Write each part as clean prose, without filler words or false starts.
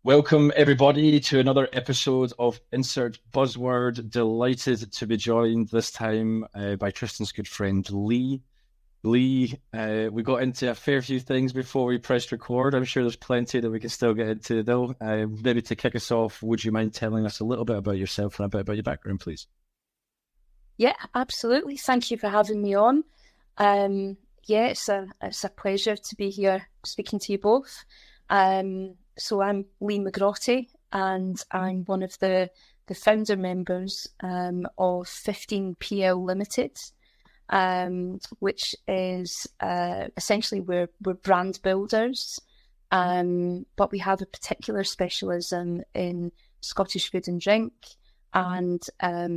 Welcome, everybody, to another episode of Insert Buzzword. Delighted to be joined this time by Tristan's good friend, Leigh. Leigh, we got into a fair few things before we pressed record. I'm sure there's plenty that we can still get into, though. Maybe to kick us off, would you mind telling us a little bit about yourself and a bit about your background, please? Yeah, absolutely. Thank you for having me on. It's a pleasure to be here speaking to you both. So I'm Leigh McGrotty, and I'm one of the founder members of 15PL Ltd, which is essentially we're brand builders, but we have a particular specialism in Scottish food and drink, and a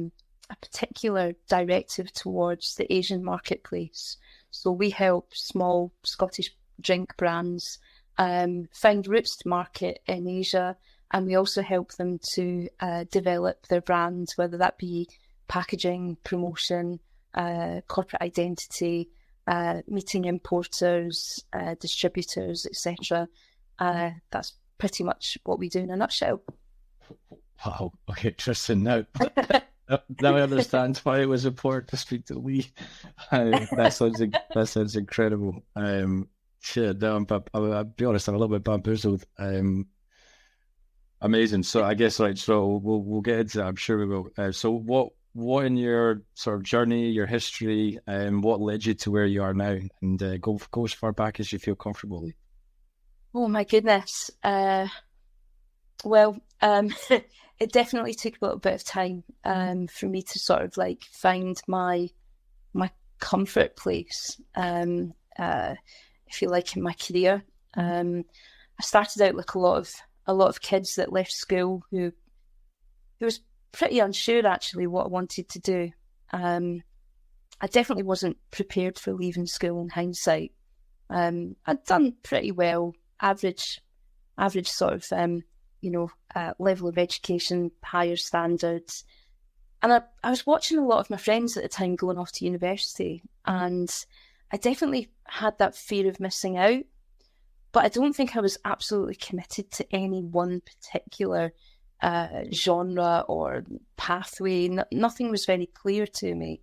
particular directive towards the Asian marketplace. So we help small Scottish drink brands find routes to market in Asia, and we also help them to develop their brands, whether that be packaging, promotion, corporate identity, meeting importers, distributors, etc. That's pretty much what we do in a nutshell. Wow. Okay, Tristan, now I understand why it was important to speak to Leigh. That sounds incredible. I'll be honest, I'm a little bit bamboozled. Amazing. So I guess so we'll get into that. I'm sure we will. So what in your sort of journey, your history, what led you to where you are now? And go as far back as you feel comfortable, Leigh. Oh my goodness. It definitely took a little bit of time for me to sort of like find my comfort place. If you like, in my career, I started out like a lot of kids that left school who was pretty unsure actually what I wanted to do. I definitely wasn't prepared for leaving school in hindsight. I'd done pretty well, average sort of level of education, higher standards, and I was watching a lot of my friends at the time going off to university, and I definitely had that fear of missing out, but I don't think I was absolutely committed to any one particular genre or pathway. Nothing was very clear to me.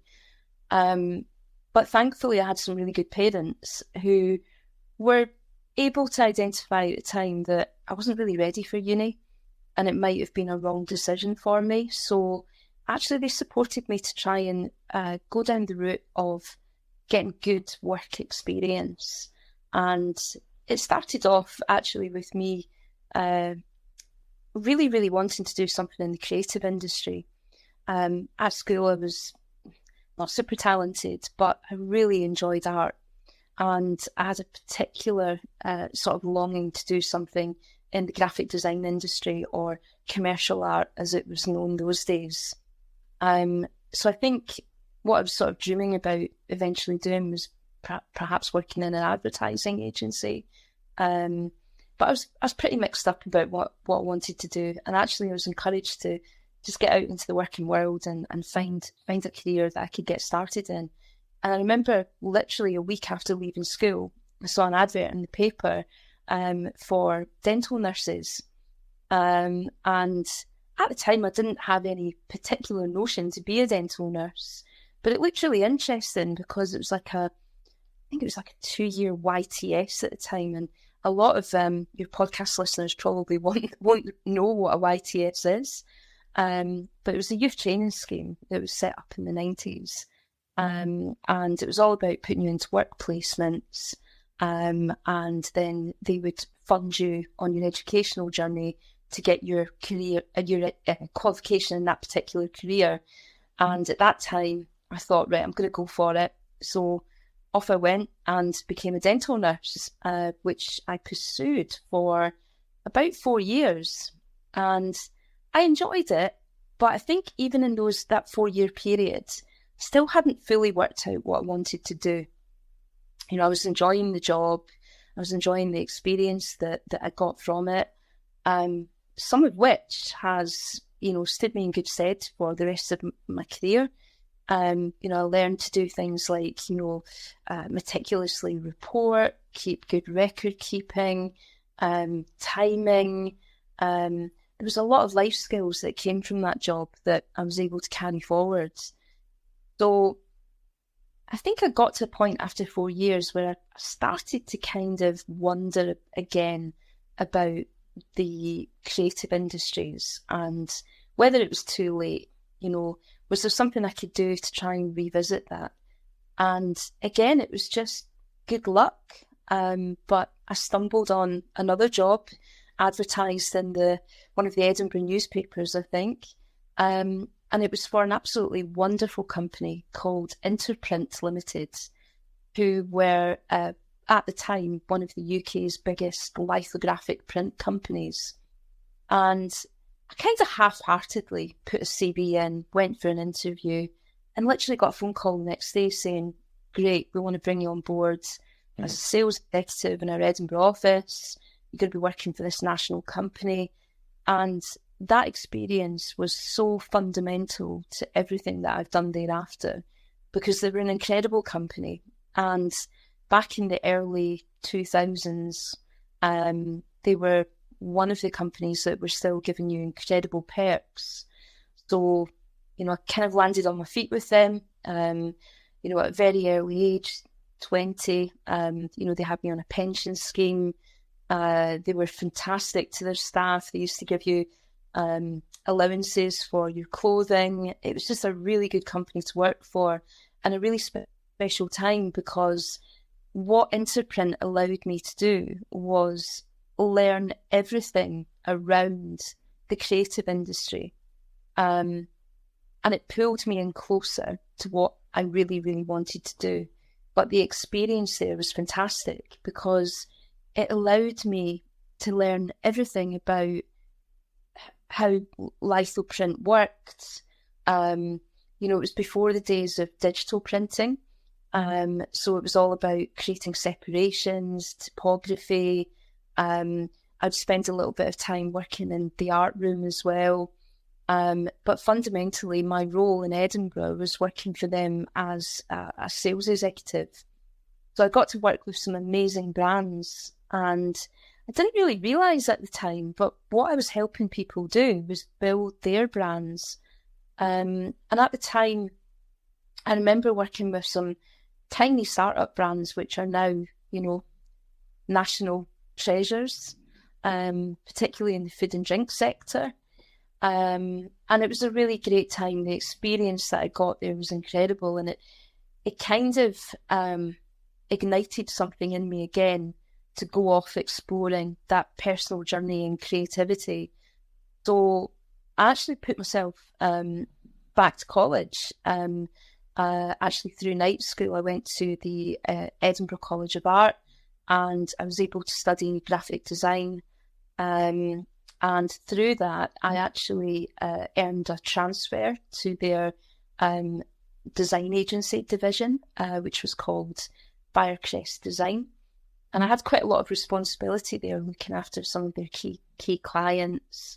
But thankfully I had some really good parents who were able to identify at the time that I wasn't really ready for uni, and it might have been a wrong decision for me. So actually they supported me to try and go down the route of getting good work experience. And it started off actually with me really, really wanting to do something in the creative industry. At school I was not super talented, but I really enjoyed art, and I had a particular sort of longing to do something in the graphic design industry, or commercial art as it was known those days. So I think what I was sort of dreaming about eventually doing was perhaps working in an advertising agency. But I was pretty mixed up about what I wanted to do. And actually I was encouraged to just get out into the working world and find a career that I could get started in. And I remember literally a week after leaving school, I saw an advert in the paper for dental nurses. And at the time I didn't have any particular notion to be a dental nurse. But it looked really interesting because it was like I think it was like a 2-year YTS at the time, and a lot of your podcast listeners probably won't know what a YTS is. But it was a youth training scheme that was set up in the 90s, and it was all about putting you into work placements, and then they would fund you on your educational journey to get your career, your qualification in that particular career. And at that time, I thought, right, I'm going to go for it. So off I went and became a dental nurse, which I pursued for about 4 years. And I enjoyed it, but I think even in that 4-year period, still hadn't fully worked out what I wanted to do. You know, I was enjoying the job, I was enjoying the experience that I got from it, some of which has, stood me in good stead for the rest of my career. I learned to do things like, meticulously report, keep good record keeping, timing, there was a lot of life skills that came from that job that I was able to carry forward. So I think I got to a point after 4 years where I started to kind of wonder again about the creative industries and whether it was too late. Was there something I could do to try and revisit that? And again, it was just good luck. But I stumbled on another job advertised in one of the Edinburgh newspapers, I think. And it was for an absolutely wonderful company called Interprint Ltd, who were, at the time, one of the UK's biggest lithographic print companies. And I kind of half-heartedly put a CV in, went for an interview, and literally got a phone call the next day saying, great, we want to bring you on board as a sales executive in our Edinburgh office. You're going to be working for this national company. And that experience was so fundamental to everything that I've done thereafter, because they were an incredible company. And back in the early 2000s, they were one of the companies that were still giving you incredible perks. So, I kind of landed on my feet with them, at a very early age, 20. They had me on a pension scheme. They were fantastic to their staff. They used to give you allowances for your clothing. It was just a really good company to work for, and a really special time, because what Interprint allowed me to do was learn everything around the creative industry. And it pulled me in closer to what I really, really wanted to do. But the experience there was fantastic, because it allowed me to learn everything about how lithoprint worked. It was before the days of digital printing. So it was all about creating separations, typography. I'd spend a little bit of time working in the art room as well. But fundamentally, my role in Edinburgh was working for them as a sales executive. So I got to work with some amazing brands, and I didn't really realise at the time, but what I was helping people do was build their brands. And at the time, I remember working with some tiny startup brands, which are now, national treasures, particularly in the food and drink sector. And it was a really great time. The experience that I got there was incredible, and it kind of ignited something in me again to go off exploring that personal journey and creativity. So I actually put myself back to college. Actually, through night school, I went to the Edinburgh College of Art, and I was able to study graphic design. And through that, I actually earned a transfer to their design agency division, which was called Firecrest Design. And I had quite a lot of responsibility there, looking after some of their key clients,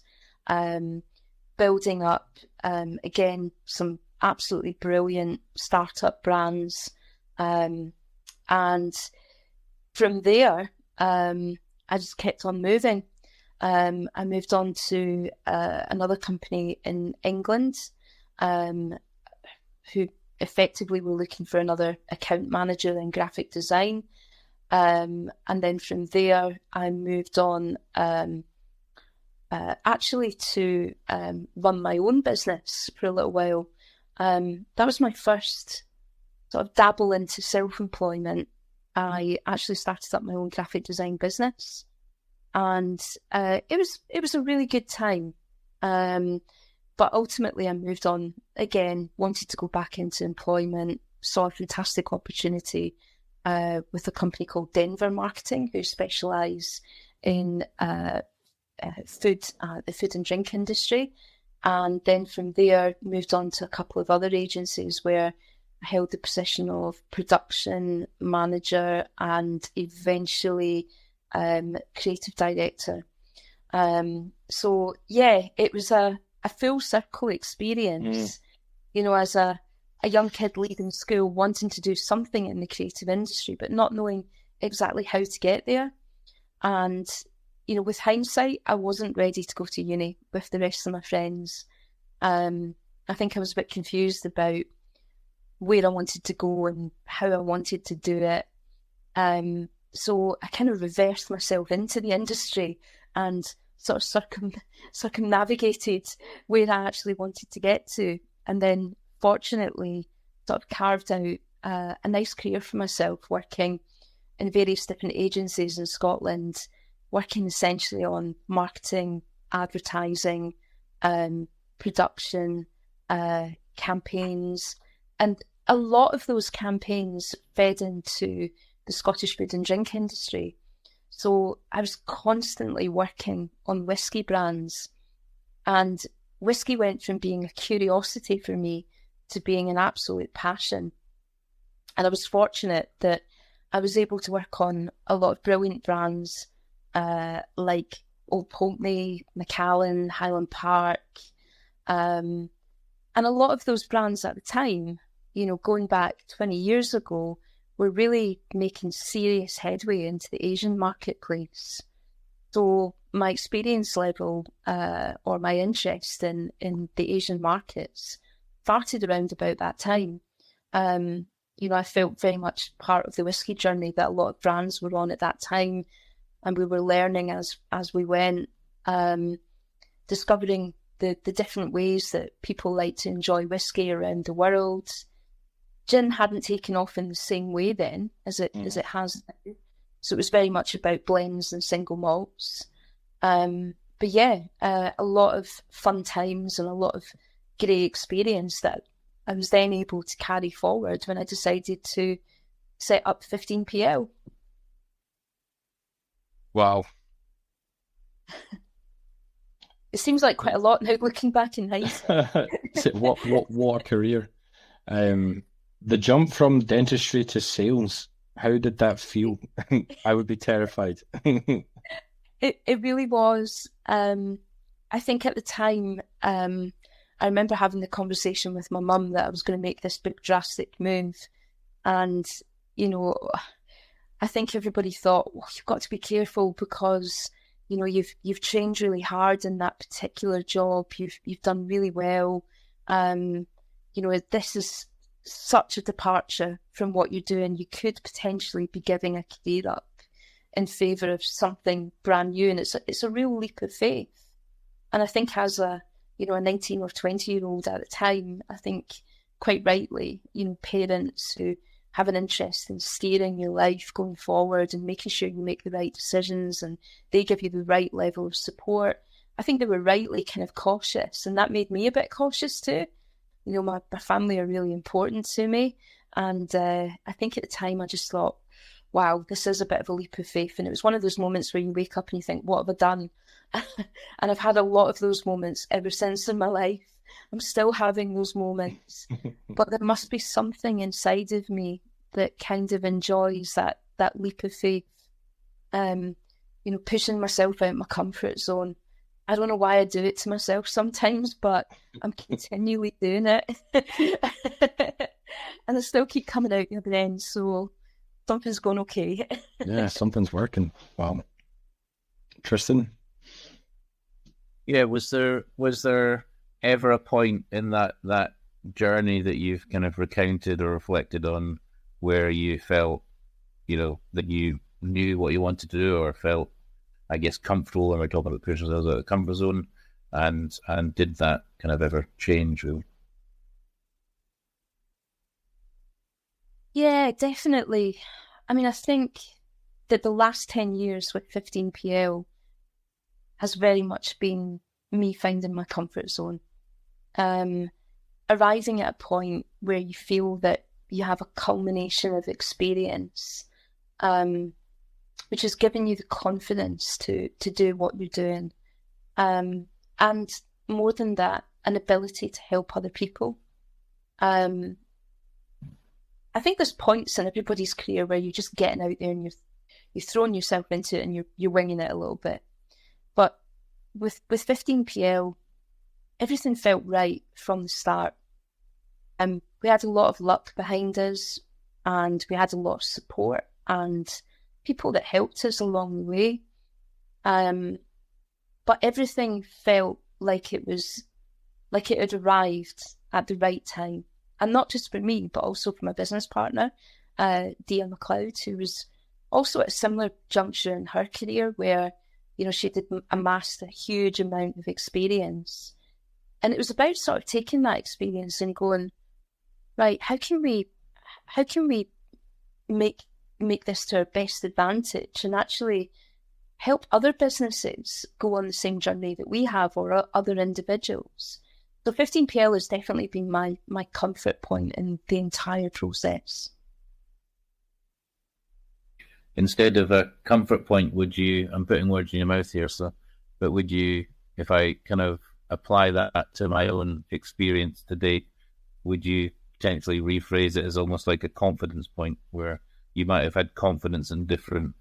building up, again, some absolutely brilliant startup brands. And from there, I just kept on moving. I moved on to another company in England, who effectively were looking for another account manager in graphic design. And then from there, I moved on actually to run my own business for a little while. That was my first sort of dabble into self-employment. I actually started up my own graphic design business. And it was a really good time. But ultimately I moved on again, wanted to go back into employment, saw a fantastic opportunity with a company called Denver Marketing, who specialise in the food and drink industry. And then from there moved on to a couple of other agencies where I held the position of production manager and eventually creative director. So yeah, it was a full circle experience, as a young kid leaving school, wanting to do something in the creative industry, but not knowing exactly how to get there. And with hindsight, I wasn't ready to go to uni with the rest of my friends. I think I was a bit confused about where I wanted to go and how I wanted to do it. So I kind of reversed myself into the industry and sort of circumnavigated where I actually wanted to get to. And then fortunately sort of carved out a nice career for myself, working in various different agencies in Scotland, working essentially on marketing, advertising, production, campaigns. And a lot of those campaigns fed into the Scottish food and drink industry. So I was constantly working on whiskey brands, and whiskey went from being a curiosity for me to being an absolute passion. And I was fortunate that I was able to work on a lot of brilliant brands like Old Pulteney, Macallan, Highland Park. And a lot of those brands at the time, going back 20 years ago, were really making serious headway into the Asian marketplace. So my experience level or my interest in the Asian markets started around about that time. I felt very much part of the whiskey journey that a lot of brands were on at that time, and we were learning as we went, discovering the different ways that people like to enjoy whiskey around the world. Gin hadn't taken off in the same way then as it has now. So it was very much about blends and single malts. But yeah, a lot of fun times and a lot of great experience that I was then able to carry forward when I decided to set up 15PL. Wow. It seems like quite a lot now looking back in hindsight. What a career. The jump from dentistry to sales, how did that feel? I would be terrified. It really was. I think at the time, I remember having the conversation with my mum that I was going to make this big drastic move. And, I think everybody thought, well, you've got to be careful because, you've trained really hard in that particular job. You've done really well. This is such a departure from what you're doing. You could potentially be giving a career up in favour of something brand new. And it's a real leap of faith. And I think as a 19 or 20-year-old at the time, I think quite rightly, parents who have an interest in steering your life going forward and making sure you make the right decisions and they give you the right level of support, I think they were rightly kind of cautious, and that made me a bit cautious too. My family are really important to me, and I think at the time I just thought, wow, this is a bit of a leap of faith. And it was one of those moments where you wake up and you think, what have I done? And I've had a lot of those moments ever since in my life. I'm still having those moments, but there must be something inside of me that kind of enjoys that leap of faith. Pushing myself out my comfort zone. I don't know why I do it to myself sometimes, but I'm continually doing it. And I still keep coming out the other end, so something's going okay. Yeah, something's working. Wow. Tristan? Yeah, was there ever a point in that journey that you've kind of recounted or reflected on where you felt, that you knew what you wanted to do or felt, I guess, comfortable when we're talking about pushing ourselves out of the comfort zone, and did that kind of ever change? Really? Yeah, definitely. I mean, I think that the last 10 years with 15PL has very much been me finding my comfort zone. Arriving at a point where you feel that you have a culmination of experience, which has given you the confidence to do what you're doing. And more than that, an ability to help other people. I think there's points in everybody's career where you're just getting out there and you're throwing yourself into it and you're winging it a little bit. But with 15PL, everything felt right from the start. We had a lot of luck behind us, and we had a lot of support and people that helped us along the way. But everything felt like it had arrived at the right time. And not just for me, but also for my business partner, Leigh McGrotty, who was also at a similar juncture in her career where, she did amassed a huge amount of experience. And it was about sort of taking that experience and going, right, how can we make this to our best advantage and actually help other businesses go on the same journey that we have, or other individuals. So 15PL has definitely been my comfort point in the entire process. Instead of a comfort point, would you, I'm putting words in your mouth here, but would you, if I kind of apply that to my own experience to date, would you potentially rephrase it as almost like a confidence point, where you might have had confidence in different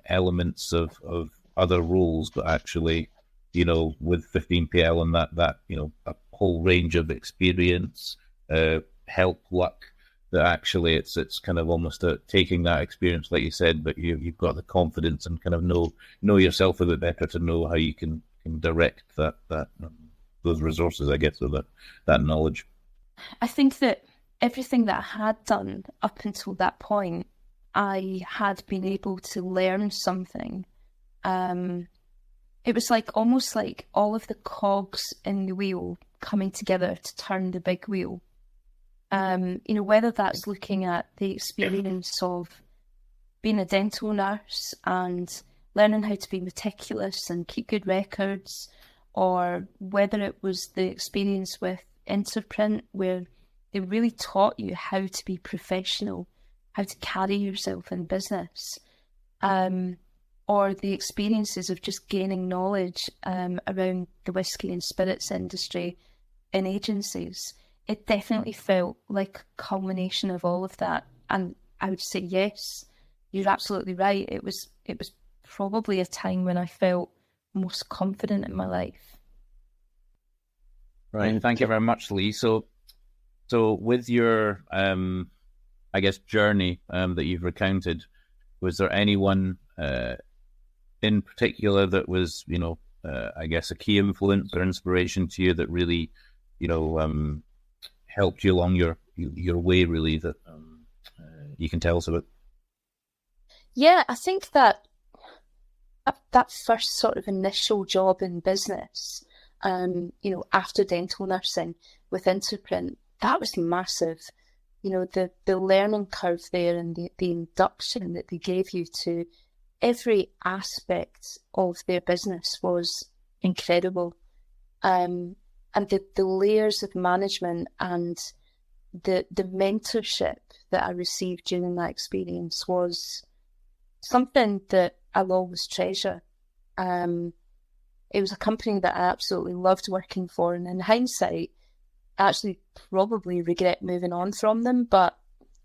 elements of other roles, but actually, with 15PL and that a whole range of experience, help, luck, that actually it's kind of almost taking that experience, like you said, but you've got the confidence and kind of know yourself a bit better to know how you can direct those resources, I guess, or that knowledge. I think that everything that I had done up until that point, I had been able to learn something. It was almost like all of the cogs in the wheel coming together to turn the big wheel. Whether that's looking at the experience of being a dental nurse and learning how to be meticulous and keep good records, or whether it was the experience with Interprint, where they really taught you how to be professional, how to carry yourself in business, or the experiences of just gaining knowledge around the whiskey and spirits industry in agencies. It definitely felt like a culmination of all of that. And I would say, yes, you're absolutely right. It was probably a time when I felt most confident in my life. Right. Thank you very much, Leigh. So with your, I guess, journey that you've recounted, was there anyone in particular that was, I guess, a key influence or inspiration to you that really, helped you along your way, really, that you can tell us about? Yeah, I think that first sort of initial job in business, after dental nursing with Interprint, that was massive. The learning curve there and the induction that they gave you to every aspect of their business was incredible. And the layers of management and the mentorship that I received during that experience was something that I'll always treasure. It was a company that I absolutely loved working for, and in hindsight, I actually probably regret moving on from them, but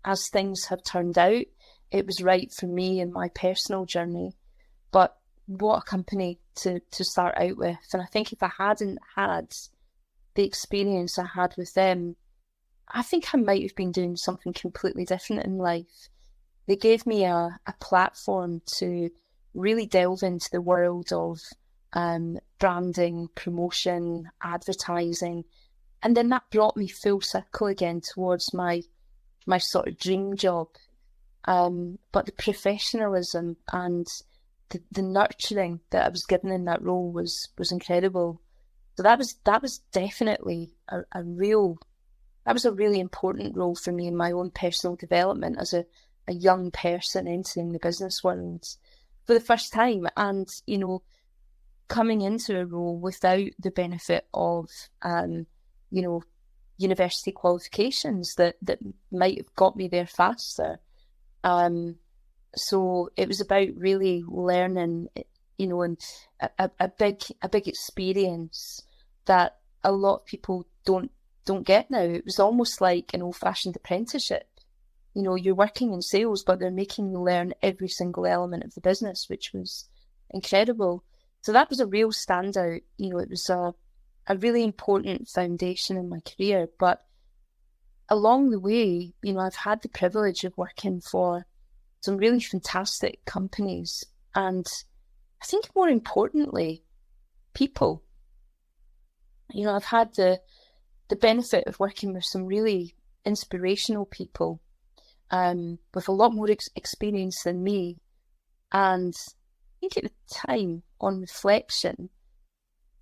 as things have turned out, it was right for me and my personal journey. But what a company to start out with. And I think if I hadn't had the experience I had with them, I think I might have been doing something completely different in life. They gave me a platform to really delve into the world of branding, promotion, advertising, and then that brought me full circle again towards my sort of dream job. But the professionalism and the nurturing that I was given in that role was incredible. So that was definitely a really important role for me in my own personal development as a young person entering the business world for the first time, and coming into a role without the benefit of university qualifications that might have got me there faster. So it was about really learning, and a big experience that a lot of people don't get now. It was almost like an old-fashioned apprenticeship. You're working in sales, but they're making you learn every single element of the business, which was incredible. So that was a real standout. It was a really important foundation in my career. But along the way, I've had the privilege of working for some really fantastic companies and I think more importantly, people. You know, I've had the benefit of working with some really inspirational people with a lot more experience than me. And I think at the time, on reflection,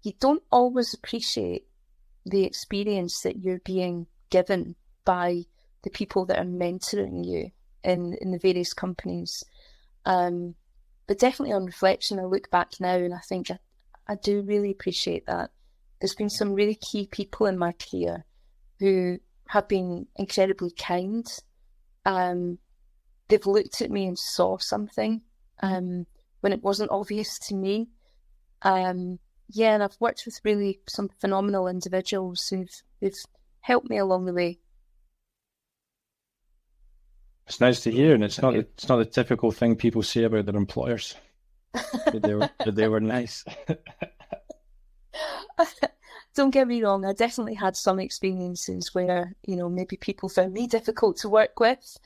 you don't always appreciate the experience that you're being given by the people that are mentoring you in the various companies. But definitely on reflection, I look back now and I think I do really appreciate that. There's been some really key people in my career who have been incredibly kind. They've looked at me and saw something when it wasn't obvious to me. And I've worked with really some phenomenal individuals who've helped me along the way. It's nice to hear, and it's not the typical thing people say about their employers. that they were nice. Don't get me wrong, I definitely had some experiences where, you know, maybe people found me difficult to work with,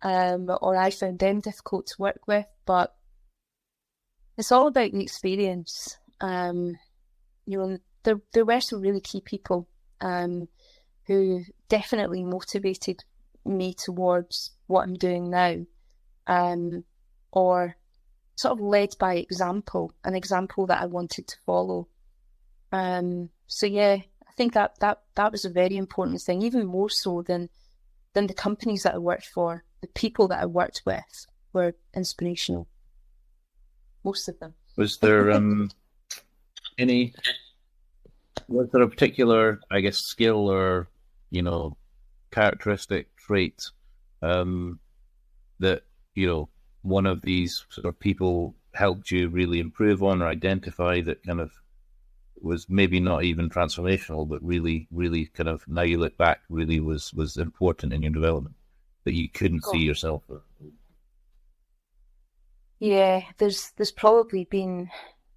or I found them difficult to work with, but it's all about the experience. You know, there were some really key people who definitely motivated me towards what I'm doing now, or sort of led by example, an example that I wanted to follow. So yeah, I think that was a very important thing, even more so than the companies that I worked for. The people that I worked with were inspirational, most of them. Was there was there a particular, I guess, skill or, you know, characteristic trait that, you know, one of these sort of people helped you really improve on or identify that kind of was maybe not even transformational, but really, really kind of, now you look back, really was important in your development that you couldn't see yourself? Yeah, there's probably been,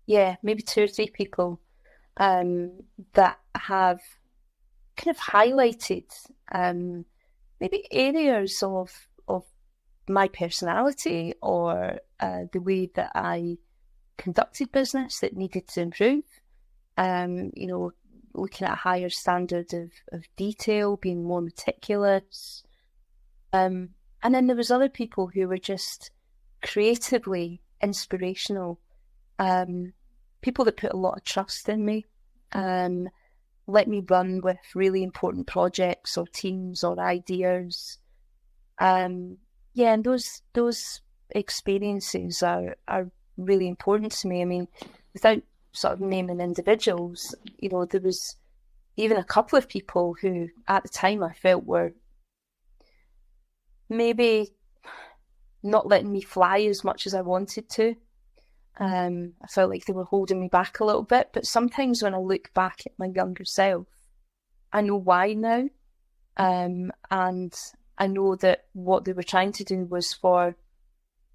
maybe 2 or 3 people that have kind of highlighted maybe areas of my personality or the way that I conducted business that needed to improve. You know, looking at a higher standard of detail, being more meticulous. And then there was other people who were just creatively inspirational. People that put a lot of trust in me, let me run with really important projects or teams or ideas. And those experiences are really important to me. I mean, without sort of naming individuals, you know, there was even a couple of people who at the time I felt were maybe not letting me fly as much as I wanted to. I felt like they were holding me back a little bit, but sometimes when I look back at my younger self, I know why now. And I know that what they were trying to do was for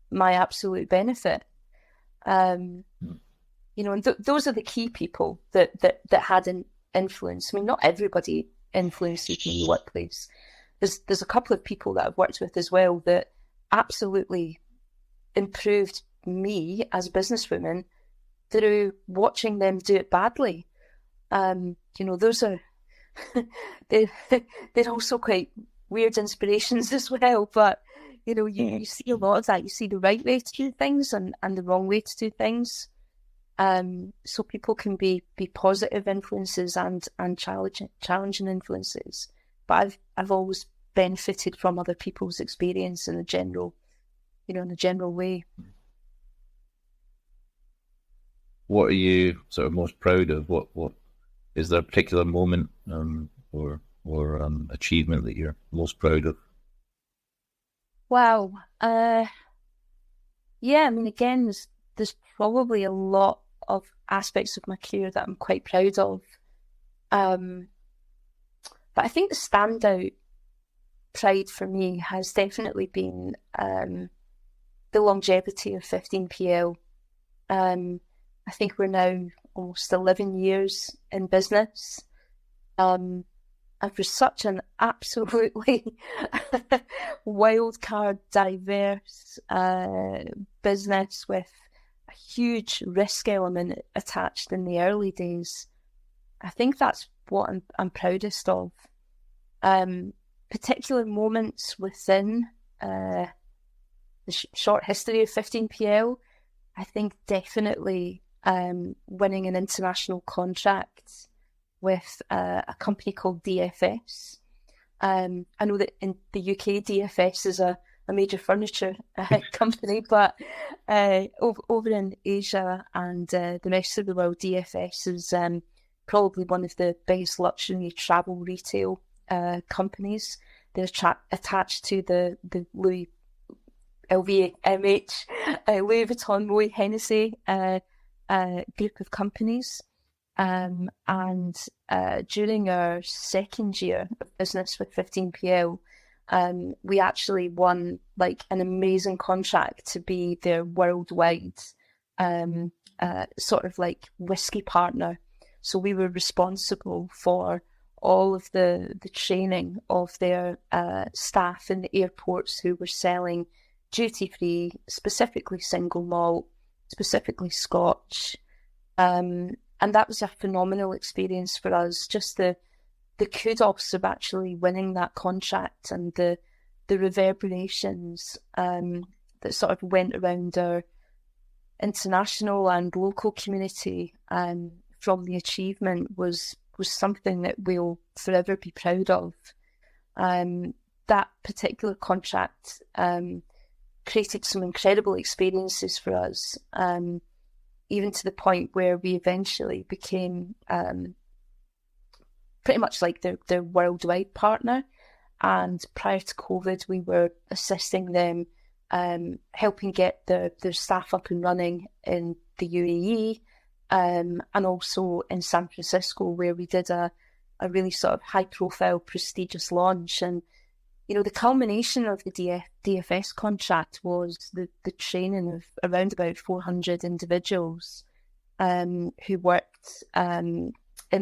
my absolute benefit. You know, and those are the key people that had an influence. I mean, not everybody influences me in the workplace. There's a couple of people that I've worked with as well that absolutely improved me as a businesswoman through watching them do it badly. You know, those are they're also quite weird inspirations as well. But you know, you see a lot of that. You see the right way to do things and the wrong way to do things. So people can be positive influences and challenging influences. But I've always benefited from other people's experience in a general way. What are you sort of most proud of? What is there a particular moment or achievement that you're most proud of? Wow. I mean, again, there's probably a lot of aspects of my career that I'm quite proud of. But I think the standout pride for me has definitely been the longevity of 15PL. I think we're now almost 11 years in business. And for such an absolutely wild card, diverse business with a huge risk element attached in the early days. I think that's what I'm proudest of. Particular moments within the short history of 15PL, I think definitely winning an international contract with a company called DFS. I know that in the UK, DFS is a major furniture company, but over in Asia and the rest of the world, DFS is probably one of the biggest luxury travel retail companies. They're attached to the Louis LVMH, Louis Vuitton, Moet Hennessy group of companies. And during our second year of business with 15PL, we actually won like an amazing contract to be their worldwide sort of like whiskey partner. So we were responsible for all of the training of their staff in the airports who were selling duty-free, specifically single malt, specifically Scotch. And that was a phenomenal experience for us, just the kudos of actually winning that contract and the reverberations that sort of went around our international and local community from the achievement was something that we'll forever be proud of. That particular contract created some incredible experiences for us, even to the point where we eventually became pretty much like their worldwide partner. And prior to COVID, we were assisting them, helping get their staff up and running in the UAE, and also in San Francisco, where we did a really sort of high-profile, prestigious launch. And, you know, the culmination of the DFS contract was the training of around about 400 individuals who worked in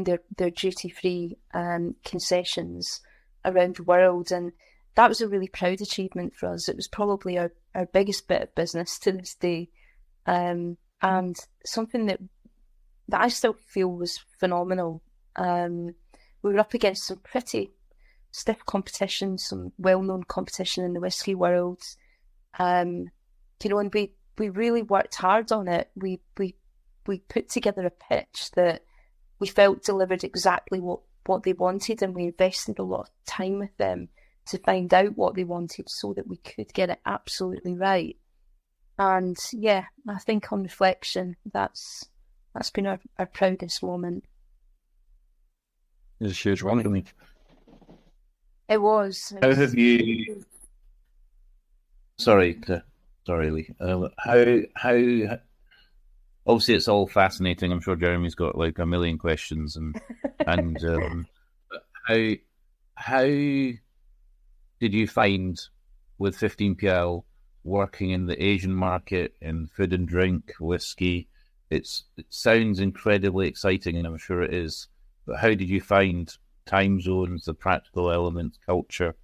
their duty-free concessions around the world. And that was a really proud achievement for us. It was probably our biggest bit of business to this day, and something that I still feel was phenomenal. We were up against some pretty stiff competition, some well-known competition in the whiskey world. You know, and we really worked hard on it. We put together a pitch that we felt delivered exactly what they wanted, and we invested a lot of time with them to find out what they wanted so that we could get it absolutely right. And yeah, I think on reflection, that's been our proudest moment. It's a huge one for me. It was. How have you? Sorry, Leigh. How? Obviously, it's all fascinating. I'm sure Jeremy's got like a million questions, and how did you find with 15PL working in the Asian market in food and drink, whiskey? It sounds incredibly exciting, and I'm sure it is. But how did you find time zones, the practical elements, culture?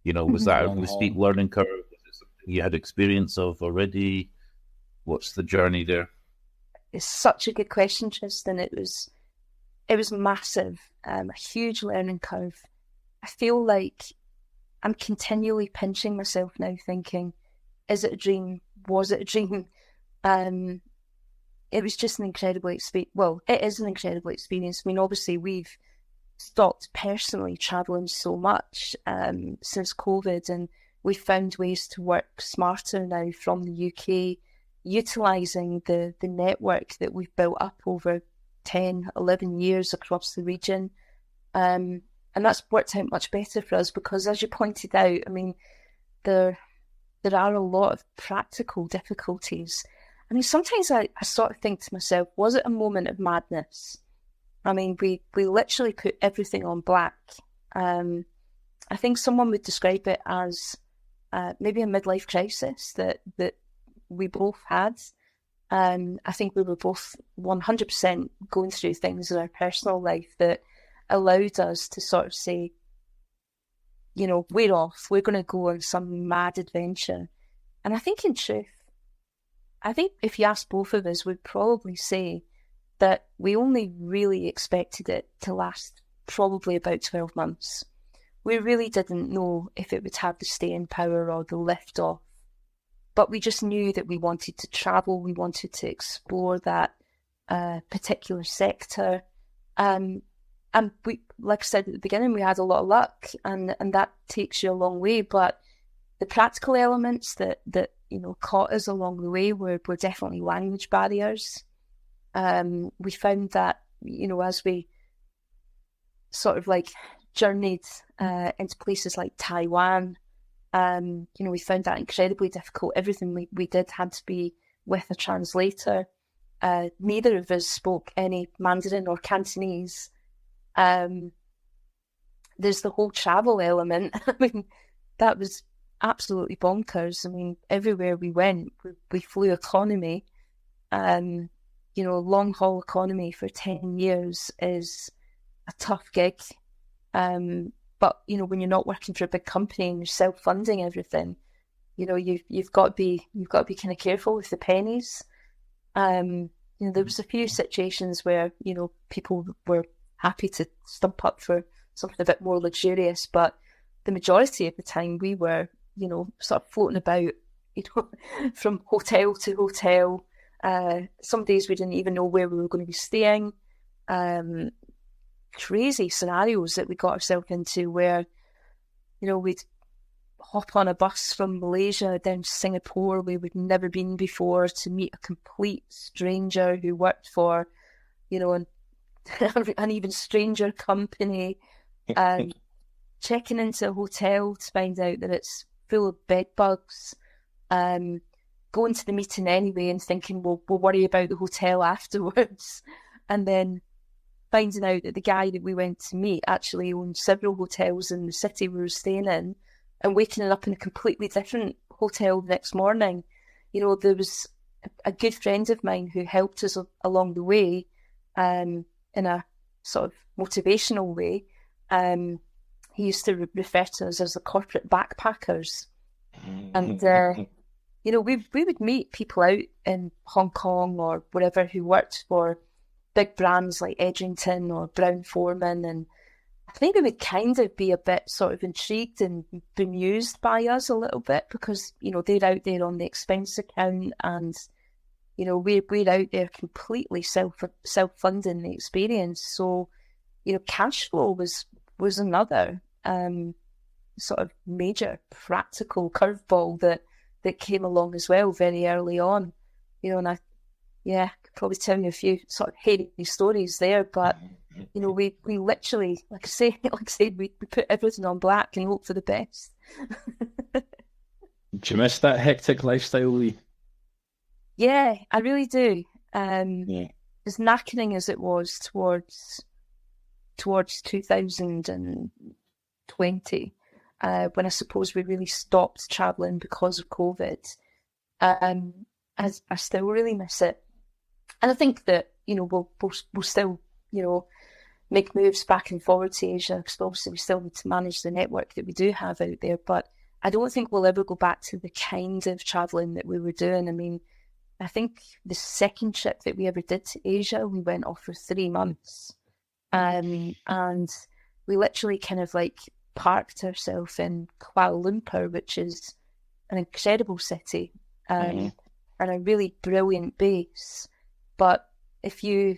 You know, was that a steep learning curve? Was it something you had experience of already? What's the journey there? It's such a good question, Tristan. It was massive, a huge learning curve. I feel like I'm continually pinching myself now, thinking, is it a dream? Was it a dream? It was just an incredible experience. Well, it is an incredible experience. I mean, obviously, we've stopped personally travelling so much since COVID, and we've found ways to work smarter now from the UK, utilising the network that we've built up over 10, 11 years across the region. And that's worked out much better for us because, as you pointed out, I mean, there are a lot of practical difficulties. I mean, sometimes I sort of think to myself, was it a moment of madness? I mean, we literally put everything on black. I think someone would describe it as maybe a midlife crisis that we both had. I think we were both 100% going through things in our personal life that allowed us to sort of say, you know, we're off. We're going to go on some mad adventure. And I think in truth, I think if you ask both of us, we'd probably say that we only really expected it to last probably about 12 months. We really didn't know if it would have the staying power or the lift off, but we just knew that we wanted to travel, we wanted to explore that particular sector. And we, like I said at the beginning, we had a lot of luck, and that takes you a long way. But the practical elements that caught us along the way were definitely language barriers. We found that, as we sort of like journeyed into places like Taiwan, we found that incredibly difficult. Everything we did had to be with a translator. Neither of us spoke any Mandarin or Cantonese. There's the whole travel element. I mean, that was absolutely bonkers. I mean, everywhere we went, we flew economy. Long haul economy for 10 years is a tough gig. But when you're not working for a big company and you're self-funding everything, you've got to be kind of careful with the pennies. There was a few situations where people were happy to stump up for something a bit more luxurious, but the majority of the time we were sort of floating about from hotel to hotel. Some days we didn't even know where we were going to be staying. Crazy scenarios that we got ourselves into where we'd hop on a bus from Malaysia down to Singapore where we'd never been before to meet a complete stranger who worked for an even stranger company, checking into a hotel to find out that it's full of bed bugs, going to the meeting anyway and thinking we'll worry about the hotel afterwards, and then finding out that the guy that we went to meet actually owned several hotels in the city we were staying in, and waking up in a completely different hotel the next morning. There was a good friend of mine who helped us along the way, in a sort of motivational way. He used to refer to us as the corporate backpackers. And, we would meet people out in Hong Kong or wherever who worked for big brands like Edrington or Brown-Forman, and I think they would kind of be a bit sort of intrigued and bemused by us a little bit because, they're out there on the expense account and, we're out there completely self-funding the experience. So, cash flow was another sort of major practical curveball that came along as well very early on. And I could probably tell you a few sort of hairy stories there, but we literally, like I said, we put everything on black and hope for the best. Do you miss that hectic lifestyle, Leigh? Yeah, I really do. As knackering as it was towards 2020, when I suppose we really stopped travelling because of COVID, I still really miss it. And I think that, we'll still, make moves back and forward to Asia, because obviously we still need to manage the network that we do have out there. But I don't think we'll ever go back to the kind of travelling that we were doing. I mean, I think the second trip that we ever did to Asia, we went off for 3 months. And we literally kind of like parked ourselves in Kuala Lumpur, which is an incredible city, and a really brilliant base. But if you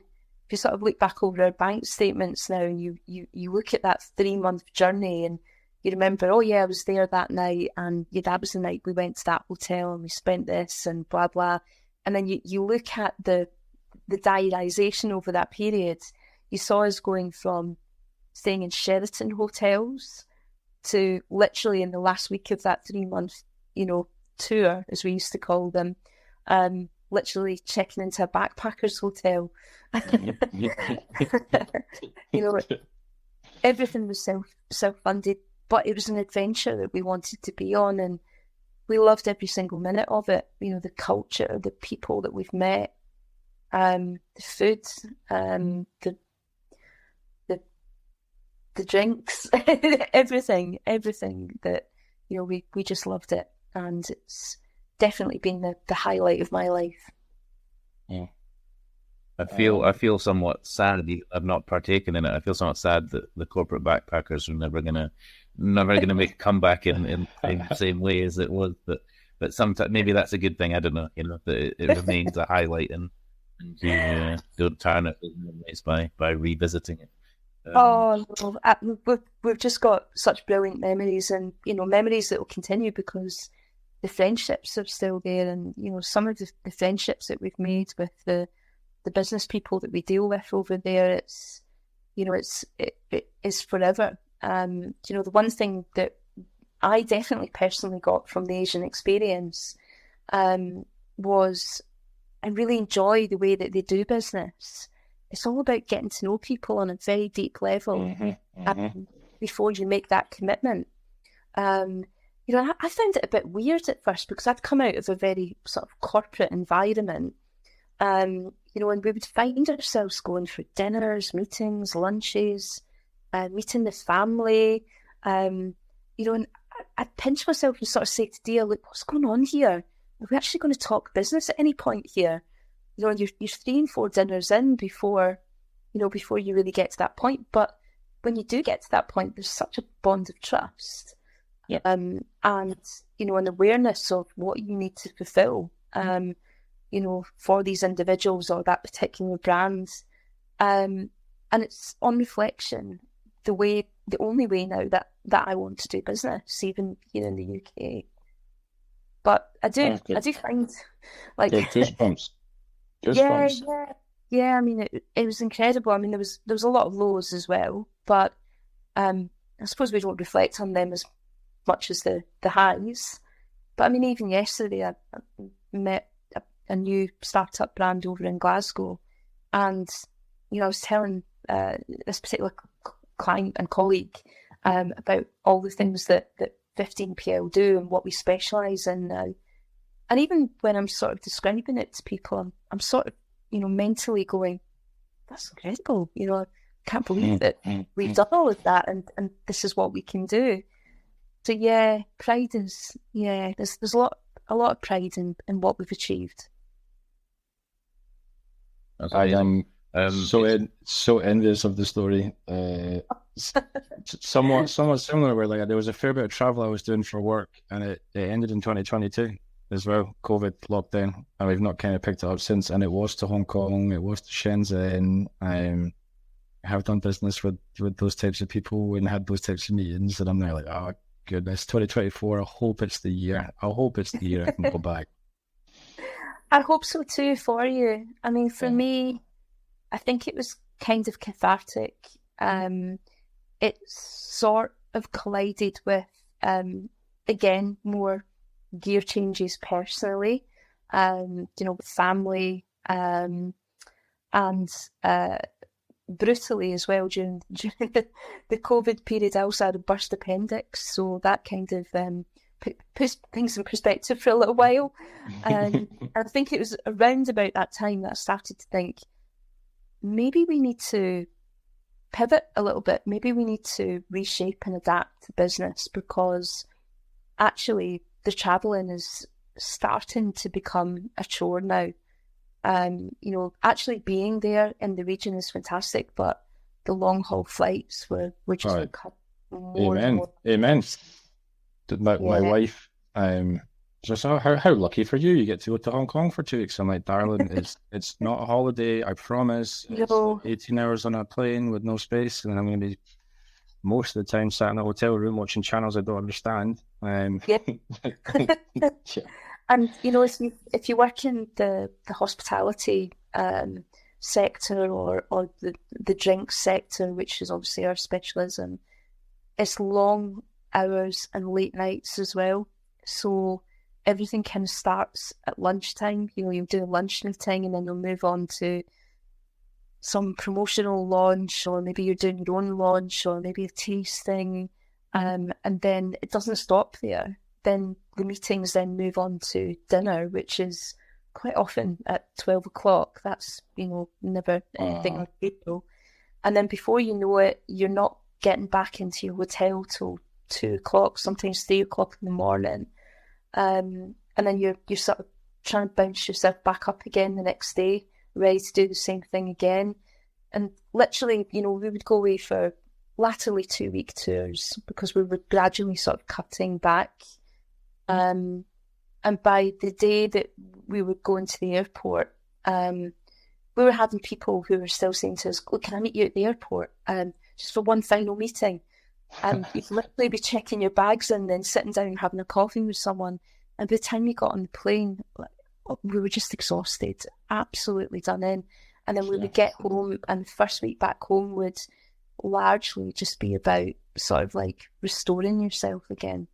sort of look back over our bank statements now and you look at that 3-month journey and you remember, oh yeah, I was there that night, and yeah, that was the night we went to that hotel and we spent this and blah blah, and then you look at the diarisation over that period. You saw us going from staying in Sheraton hotels to literally in the last week of that 3-month, tour, as we used to call them, literally checking into a backpackers hotel. Everything was self-funded, but it was an adventure that we wanted to be on, and we loved every single minute of it. The culture, the people that we've met, the food, the drinks, everything that we just loved it. And definitely been the highlight of my life. Yeah. I feel somewhat sad. I've not partaken in it. I feel somewhat sad that the corporate backpackers are never gonna make a comeback in the same way as it was. But sometimes maybe that's a good thing. I don't know. That it remains a highlight, and you don't turn it by revisiting it. No, we've just got such brilliant memories, and memories that will continue because the friendships are still there, and some of the friendships that we've made with the business people that we deal with over there, it is forever. The one thing that I definitely personally got from the Asian experience was I really enjoy the way that they do business. It's all about getting to know people on a very deep level before you make that commitment. I found it a bit weird at first because I'd come out of a very sort of corporate environment. And we would find ourselves going for dinners, meetings, lunches, meeting the family, and I'd pinch myself and sort of say to Dia, look, what's going on here? Are we actually going to talk business at any point here? You're 3 and 4 dinners in before you really get to that point. But when you do get to that point, there's such a bond of trust, and an awareness of what you need to fulfill. For these individuals or that particular brand. And it's on reflection, the only way now that I want to do business, even here in the UK. But I do find like goosebumps. Yeah. I mean, it was incredible. I mean, there was a lot of lows as well, but I suppose we don't reflect on them as much as the highs. But I mean, even yesterday, I met a new startup brand over in Glasgow, and I was telling this particular client and colleague about all the things that 15PL do and what we specialise in now. And even when I'm sort of describing it to people, I'm sort of mentally going, that's incredible. I can't believe that we've done all of that, and this is what we can do. So yeah, pride is there's a lot of pride in what we've achieved. I am so envious of the story. Somewhat similar, where like there was a fair bit of travel I was doing for work, and it ended in 2022 as well. COVID lockdown, and we've not kind of picked it up since. And it was to Hong Kong, it was to Shenzhen. I have done business with those types of people and had those types of meetings, and I'm now like, oh goodness, 2024. I hope it's the year. I can go back. I hope so too for you. I mean, for me, I think it was kind of cathartic. It sort of collided with, again, more gear changes personally, with family, and brutally as well during the COVID period. I also had a burst appendix, so that kind of put things in perspective for a little while. And I think it was around about that time that I started to think, maybe we need to pivot a little bit. Maybe we need to reshape and adapt the business, because actually the travelling is starting to become a chore now. Actually being there in the region is fantastic, but the long haul flights were just become more and more. Amen. My wife, so how lucky for you. You get to go to Hong Kong for 2 weeks. I'm like, darling, it's not a holiday, I promise. It's 18 hours on a plane with no space, and I'm going to be most of the time sat in a hotel room watching channels I don't understand. Yeah. And if you work in the hospitality sector or the drinks sector, which is obviously our specialism, it's long hours and late nights as well. So everything kind of starts at lunchtime. You do a lunch meeting, and then you'll move on to some promotional launch, or maybe you're doing your own launch, or maybe a tasting, and then it doesn't stop there. Then the meetings then move on to dinner, which is quite often at 12 o'clock. That's never anything unusual. And then before you know it, you're not getting back into your hotel till 2 o'clock, sometimes 3 o'clock in the morning. And and then you're sort of trying to bounce yourself back up again the next day, ready to do the same thing again. And literally, we would go away for latterly 2-week tours because we were gradually sort of cutting back. And by the day that we were going to the airport, we were having people who were still saying to us, "Look, can I meet you at the airport? Just for one final meeting." And you'd literally be checking your bags and then sitting down and having a coffee with someone. And by the time we got on the plane, we were just exhausted, absolutely done in. And then we would get home, and the first week back home would largely just be about sort of like restoring yourself again.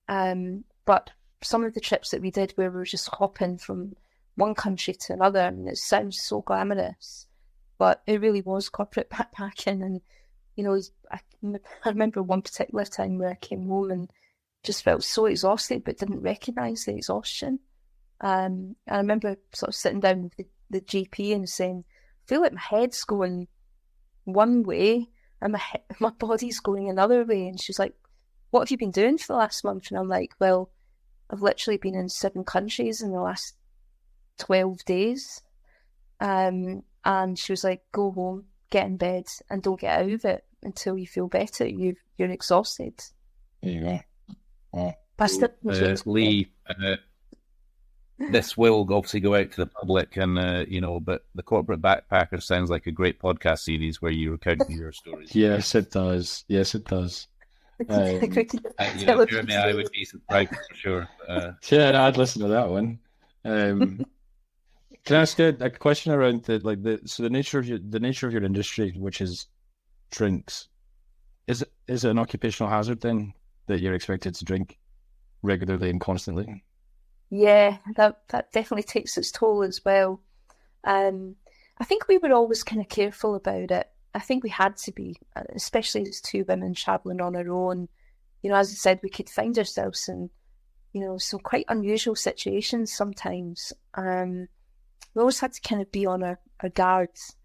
But some of the trips that we did where we were just hopping from one country to another, and it sounds so glamorous, but it really was corporate backpacking. And I remember one particular time where I came home and just felt so exhausted but didn't recognise the exhaustion. I remember sort of sitting down with the GP and saying, "I feel like my head's going one way and my body's going another way." And she's like, "What have you been doing for the last month?" And I'm like, "Well, I've literally been in 7 countries in the last 12 days. And she was like, "Go home, get in bed, and don't get out of it until you feel better. You're exhausted." Yeah. Leigh, this will obviously go out to the public, and but the Corporate Backpacker sounds like a great podcast series where you recount your stories. Yes, it does. Yes, it does. Jeremy, I would be surprised for sure. Yeah, I'd listen to that one. Can I ask a question around the nature of your industry, which is drinks? Is it an occupational hazard then that you're expected to drink regularly and constantly? Yeah, that definitely takes its toll as well. I think we were always kind of careful about it. I think we had to be, especially as 2 women travelling on our own. As I said, we could find ourselves in, some quite unusual situations sometimes. We always had to kind of be on our guards.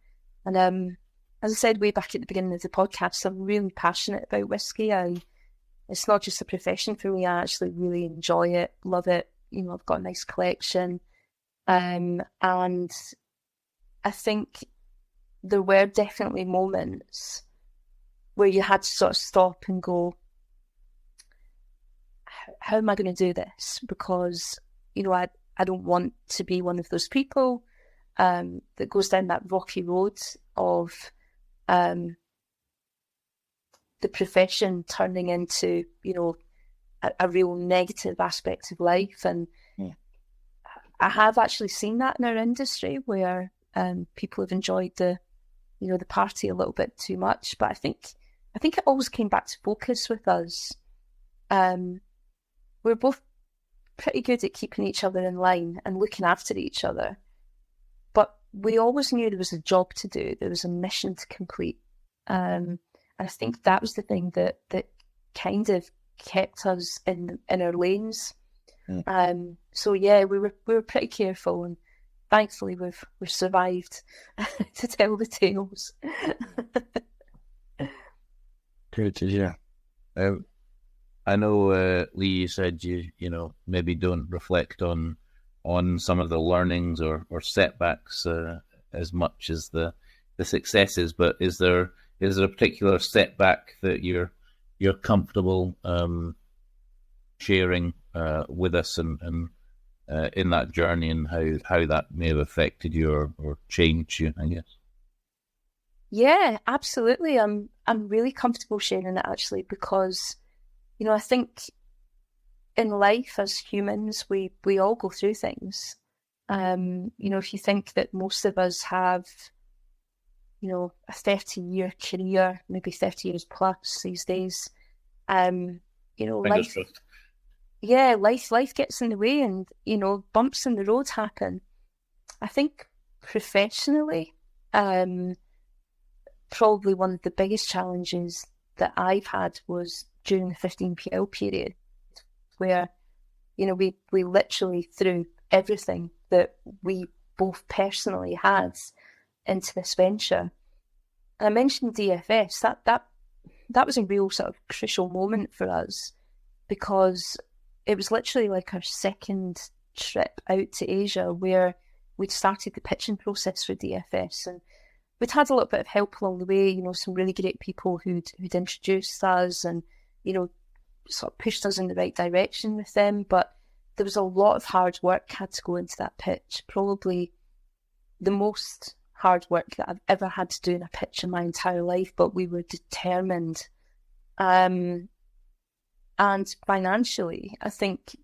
And as I said way back at the beginning of the podcast, I'm really passionate about whiskey. It's not just a profession for me. I actually really enjoy it, love it. I've got a nice collection. And I think there were definitely moments where you had to sort of stop and go, how am I going to do this? Because, I don't want to be one of those people that goes down that rocky road of the profession turning into, a real negative aspect of life. And I have actually seen that in our industry where people have enjoyed the party a little bit too much. But I think it always came back to focus with us. We're both pretty good at keeping each other in line and looking after each other. But we always knew there was a job to do. There was a mission to complete. And I think that was the thing that kind of kept us in our lanes. So yeah, we were pretty careful, and thankfully we've survived to tell the tales. Great to hear. I know, Leigh, you said you maybe don't reflect on some of the learnings or setbacks as much as the successes, but is there a particular setback that you're comfortable sharing with us and in that journey, and how that may have affected you or changed you, I guess? Yeah, absolutely. I'm really comfortable sharing it, actually, because I think in life as humans we all go through things. If you think that most of us have a 30-year career, maybe 30 years plus these days, life gets in the way, and bumps in the road happen. I think professionally, probably one of the biggest challenges that I've had was during the 15PL period, where we literally threw everything that we both personally had into this venture. And I mentioned DFS. That was a real sort of crucial moment for us, because it was literally like our second trip out to Asia where we'd started the pitching process for DFS, and we'd had a little bit of help along the way, you know, some really great people who'd introduced us and, you know, sort of pushed us in the right direction with them. But there was a lot of hard work had to go into that pitch, probably the most hard work that I've ever had to do in a pitch in my entire life, but we were determined. And financially, I think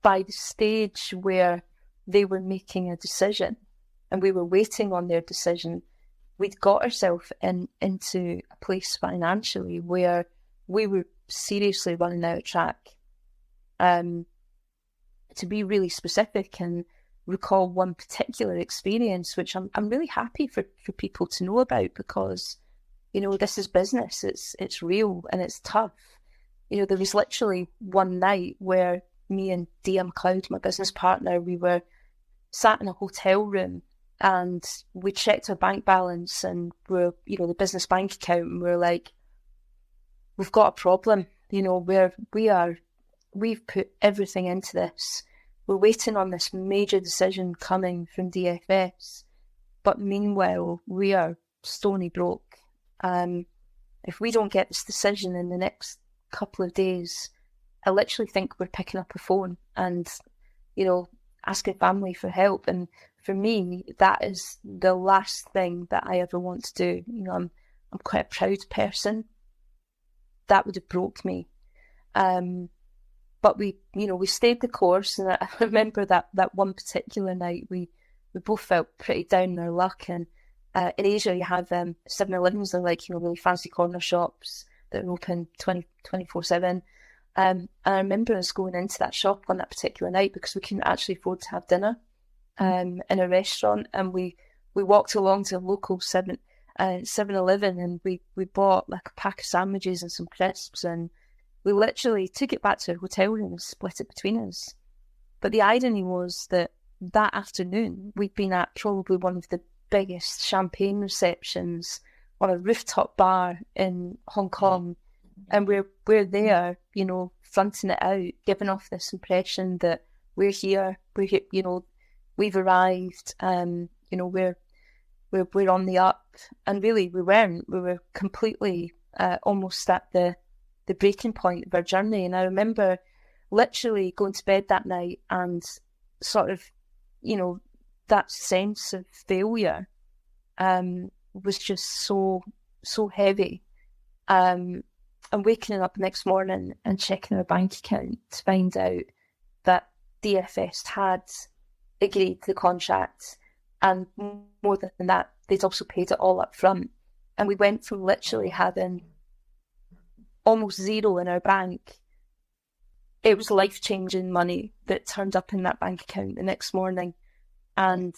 by the stage where they were making a decision and we were waiting on their decision, we'd got ourselves into a place financially where we were seriously running out of track. To be really specific and recall one particular experience, which I'm really happy for people to know about, because, you know, this is business, it's real and it's tough. You know, there was literally one night where me and Dia McLeod, my business partner, we were sat in a hotel room and we checked our bank balance and we're, you know, the business bank account, and we're like, we've got a problem, you know, we've put everything into this. We're waiting on this major decision coming from DFS, but meanwhile, we are stony broke. If we don't get this decision in the next couple of days, I literally think we're picking up a phone and, you know, asking family for help. And for me, that is the last thing that I ever want to do. You know, I'm quite a proud person. That would have broke me. But we stayed the course, and I remember that one particular night we both felt pretty down on our luck. And in Asia, you have 7-Elevens. They're like, you know, really fancy corner shops that are open 24/7. And I remember us going into that shop on that particular night because we couldn't actually afford to have dinner in a restaurant, and we walked along to a local 7-Eleven, and we bought like a pack of sandwiches and some crisps, and we literally took it back to our hotel room and split it between us. But the irony was that afternoon, we'd been at probably one of the biggest champagne receptions on a rooftop bar in Hong Kong. And we're there, you know, fronting it out, giving off this impression that we're here, you know, we've arrived, you know, we're on the up. And really, we weren't. We were completely almost at the breaking point of our journey. And I remember literally going to bed that night and sort of, you know, that sense of failure was just so heavy. And waking up the next morning and checking our bank account to find out that DFS had agreed to the contract, and more than that, they'd also paid it all up front. And we went from literally having almost zero in our bank. It was life-changing money that turned up in that bank account the next morning. And,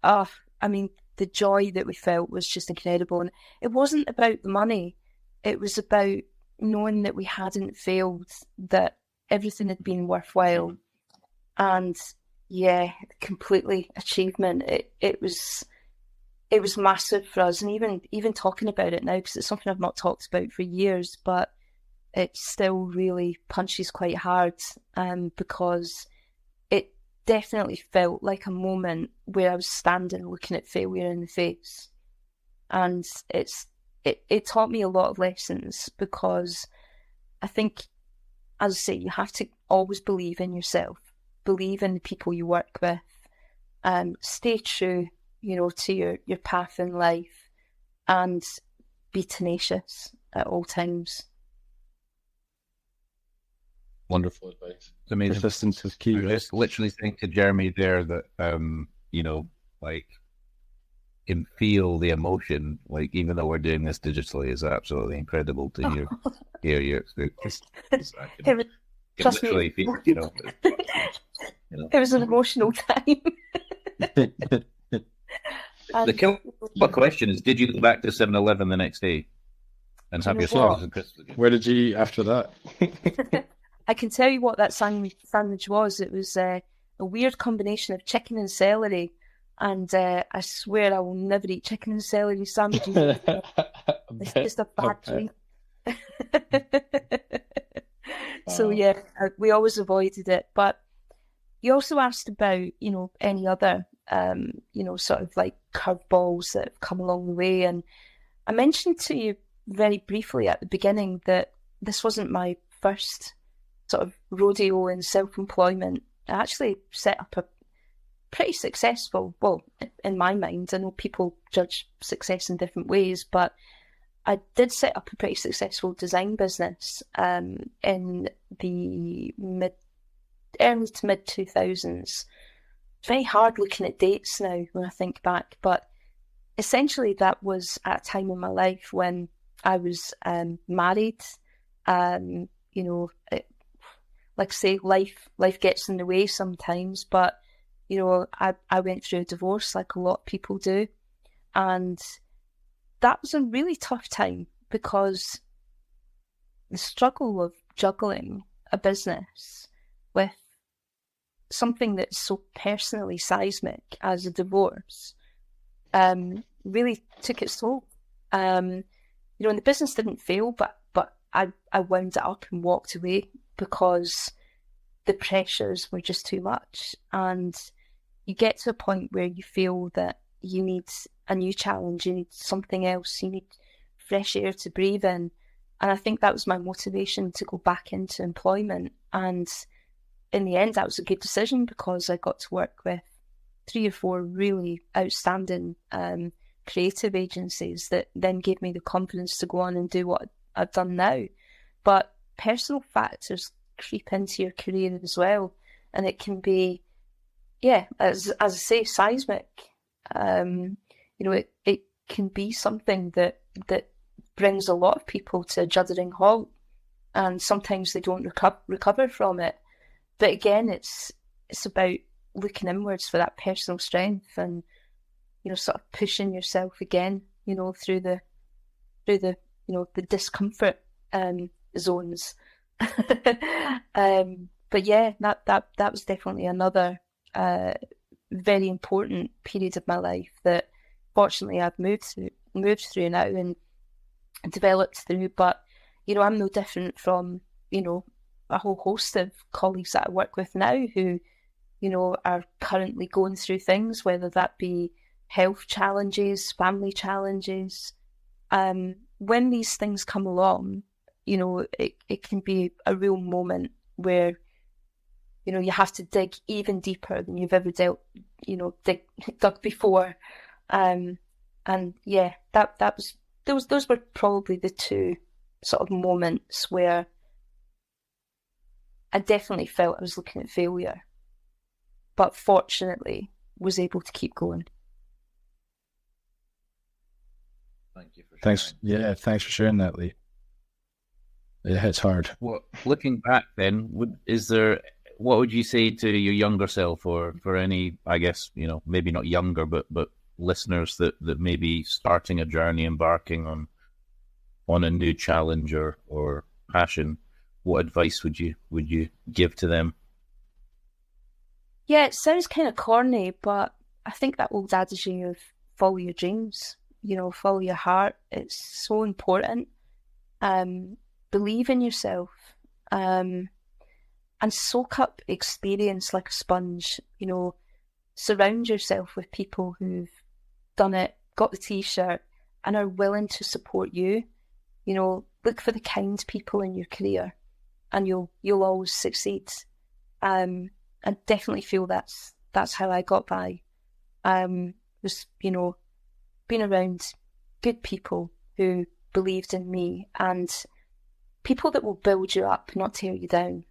I mean, the joy that we felt was just incredible. And it wasn't about the money. It was about knowing that we hadn't failed, that everything had been worthwhile. And, yeah, completely achievement. It was massive for us. And even talking about it now, because it's something I've not talked about for years, but it still really punches quite hard, because it definitely felt like a moment where I was standing looking at failure in the face. And it taught me a lot of lessons, because I think, as I say, you have to always believe in yourself, believe in the people you work with, stay true, you know, to your path in life, and be tenacious at all times. Wonderful advice. I mean, persistence is key. I was just literally saying to Jeremy there that, you know, like, can feel the emotion, like, even though we're doing this digitally, is absolutely incredible to hear your experience. Trust me, feel, you know, it was an emotional time. The killer question is, did you go back to 7-Eleven the next day and have your sandwiches and crisps again? Where did you eat after that? I can tell you what that sandwich was. It was a weird combination of chicken and celery. And I swear I will never eat chicken and celery sandwiches. It's just a bad dream. So yeah, we always avoided it. But you also asked about, any other, sort of like curveballs that have come along the way. And I mentioned to you very briefly at the beginning that this wasn't my first sort of rodeo in self-employment. I actually set up a pretty successful, well, in my mind, I know people judge success in different ways, but I did set up a pretty successful design business in the early to mid 2000s. Very hard looking at dates now when I think back, but essentially that was at a time in my life when I was married. Like I say, life gets in the way sometimes, but I went through a divorce like a lot of people do, and that was a really tough time because the struggle of juggling a business with something that's so personally seismic as a divorce really took its toll. And the business didn't fail, but I wound it up and walked away because the pressures were just too much. And you get to a point where you feel that you need a new challenge, you need something else, you need fresh air to breathe in. And I think that was my motivation to go back into employment. And in the end, that was a good decision because I got to work with 3 or 4 really outstanding creative agencies that then gave me the confidence to go on and do what I've done now. But personal factors creep into your career as well, and it can be, as I say, seismic. It can be something that brings a lot of people to a juddering halt, and sometimes they don't recover from it. But again, it's about looking inwards for that personal strength and sort of pushing yourself again, through the discomfort zones. But yeah, that was definitely another very important period of my life that fortunately I've moved through now and developed through. But I'm no different from a whole host of colleagues that I work with now who are currently going through things, whether that be health challenges, family challenges. When these things come along, it can be a real moment where you have to dig even deeper than you've ever dug before. And yeah, that was those were probably the 2 sort of moments where I definitely felt I was looking at failure, but fortunately was able to keep going. Thank you for sharing. Thanks. Yeah, thanks for sharing that, Leigh. Yeah, it's hard. Well, looking back then, what would you say to your younger self, or for any, I guess, maybe not younger, but listeners that may be starting a journey, embarking on a new challenge or passion? What advice would you give to them? Yeah, it sounds kind of corny, but I think that old adage of follow your dreams, follow your heart. It's so important. Believe in yourself, and soak up experience like a sponge. Surround yourself with people who've done it, got the t-shirt, and are willing to support you. Look for the kind people in your career, and you'll always succeed. I definitely feel that's how I got by. Was being around good people who believed in me, and people that will build you up, not tear you down.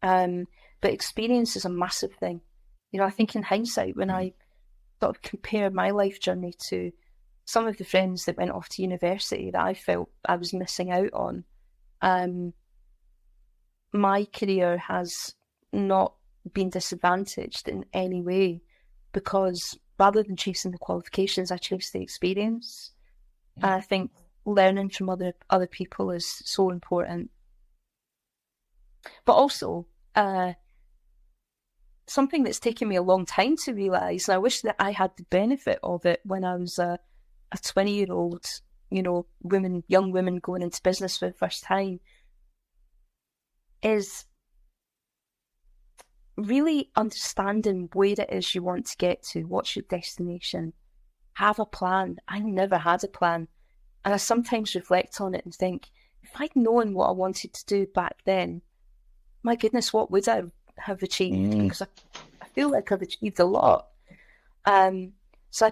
But experience is a massive thing. I think in hindsight, when I sort of compare my life journey to some of the friends that went off to university that I felt I was missing out on, my career has not been disadvantaged in any way, because rather than chasing the qualifications, I chased the experience. And I think learning from other people is so important. But also, something that's taken me a long time to realise, and I wish that I had the benefit of it when I was a 20-year-old, young woman going into business for the first time. is really understanding where it is you want to get to. What's your destination? Have a plan. I never had a plan. And I sometimes reflect on it and think, if I'd known what I wanted to do back then, my goodness, what would I have achieved? Because I feel like I've achieved a lot. So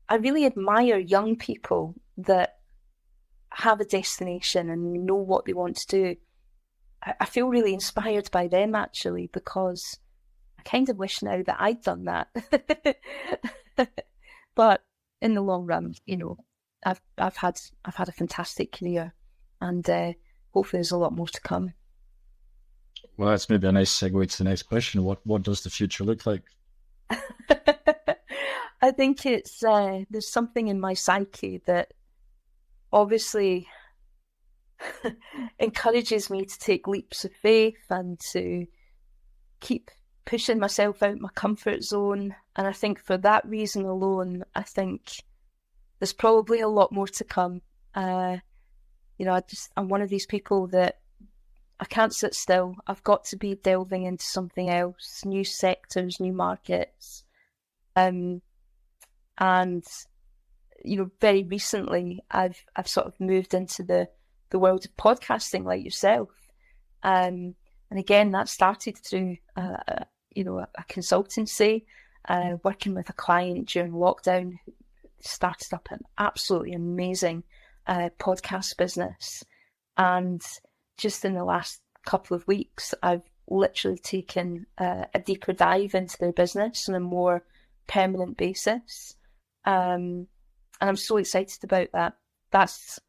I really admire young people that have a destination and know what they want to do. I feel really inspired by them, actually, because I kind of wish now that I'd done that. But in the long run, you know, I've had a fantastic career, and hopefully there's a lot more to come. Well, that's maybe a nice segue to the next question. What does the future look like? I think it's there's something in my psyche that obviously encourages me to take leaps of faith and to keep pushing myself out my comfort zone. And I think for that reason alone, I think there's probably a lot more to come. You know, I'm one of these people that I can't sit still. I've got to be delving into something else, new sectors, new markets. And you know, very recently I've sort of moved into the world of podcasting, like yourself. And again, that started through you know, a consultancy, working with a client during lockdown, who started up an absolutely amazing podcast business. And just in the last couple of weeks, I've literally taken a deeper dive into their business on a more permanent basis. And I'm so excited about that. That's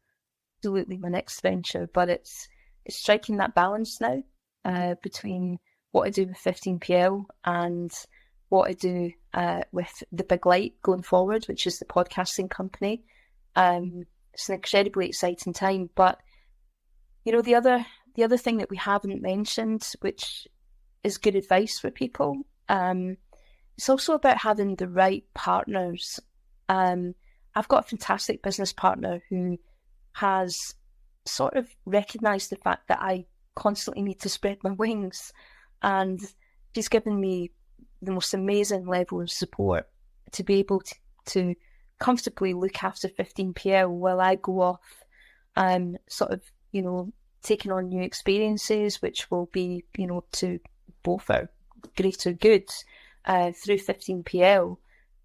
absolutely my next venture, but it's striking that balance now between what I do with 15PL and what I do with the Big Light going forward, which is the podcasting company. It's an incredibly exciting time. But you know, the other thing that we haven't mentioned, which is good advice for people, it's also about having the right partners. I've got a fantastic business partner who has sort of recognised the fact that I constantly need to spread my wings, and she's given me the most amazing level of support to be able to comfortably look after 15PL while I go off, sort of, you know, taking on new experiences, which will be, you know, to both our greater good through 15PL.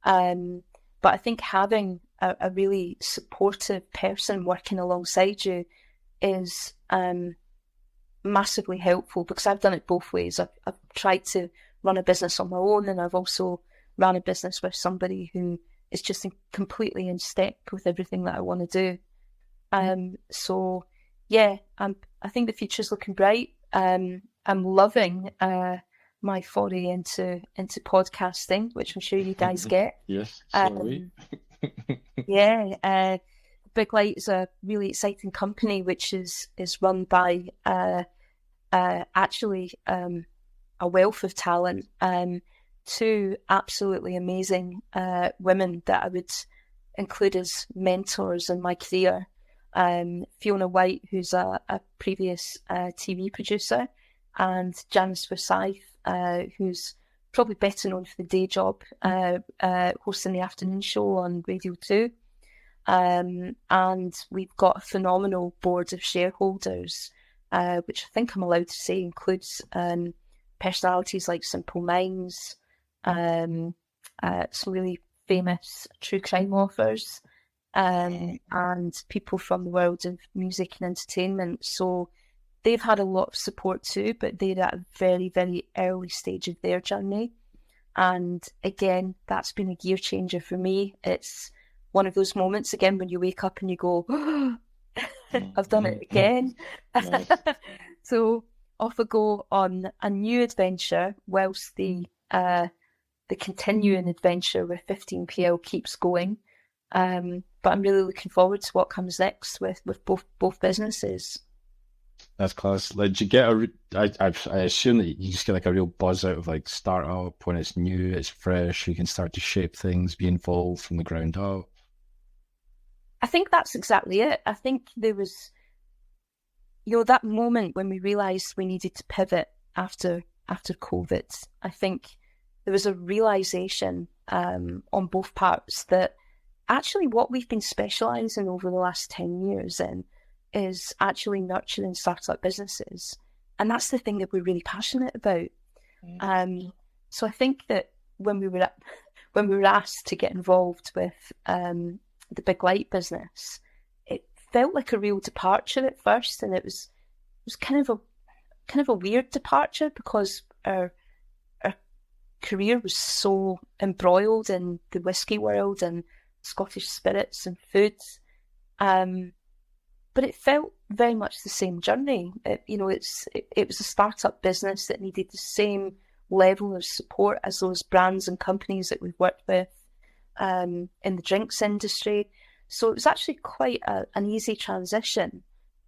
But I think having a really supportive person working alongside you is massively helpful, because I've done it both ways. I've tried to run a business on my own, and I've also run a business with somebody who is just completely in step with everything that I want to do. So yeah, I think the future's looking bright. I'm loving my foray into podcasting, which I'm sure you guys get. Yes, sorry. Yeah, Big Light is a really exciting company, which is run by actually a wealth of talent. Two absolutely amazing women that I would include as mentors in my career. Fiona White, who's a previous TV producer, and Janice Forsyth, who's probably better known for the day job, hosting the afternoon show on Radio 2. And we've got a phenomenal board of shareholders, which I think I'm allowed to say includes personalities like Simple Minds, some really famous true crime authors, and people from the world of music and entertainment. So they've had a lot of support too, but they're at a very, very early stage of their journey. And again, that's been a gear changer for me. It's one of those moments, again, when you wake up and you go, oh, I've done it again. So off I go on a new adventure, whilst the continuing adventure with 15PL keeps going. But I'm really looking forward to what comes next with both businesses. That's class. Like, do you get I assume that you just get like a real buzz out of like startup when it's new, it's fresh, you can start to shape things, be involved from the ground up. I think that's exactly it. I think there was that moment when we realised we needed to pivot after COVID, I think there was a realisation on both parts that actually what we've been specialising over the last 10 years in is actually nurturing startup businesses. And that's the thing that we're really passionate about. So I think that when we were asked to get involved with the Big Light business, it felt like a real departure at first, and it was kind of a weird departure because our career was so embroiled in the whiskey world and Scottish spirits and foods, but it felt very much the same journey. It was a startup business that needed the same level of support as those brands and companies that we've worked with in the drinks industry. So it was actually quite an easy transition.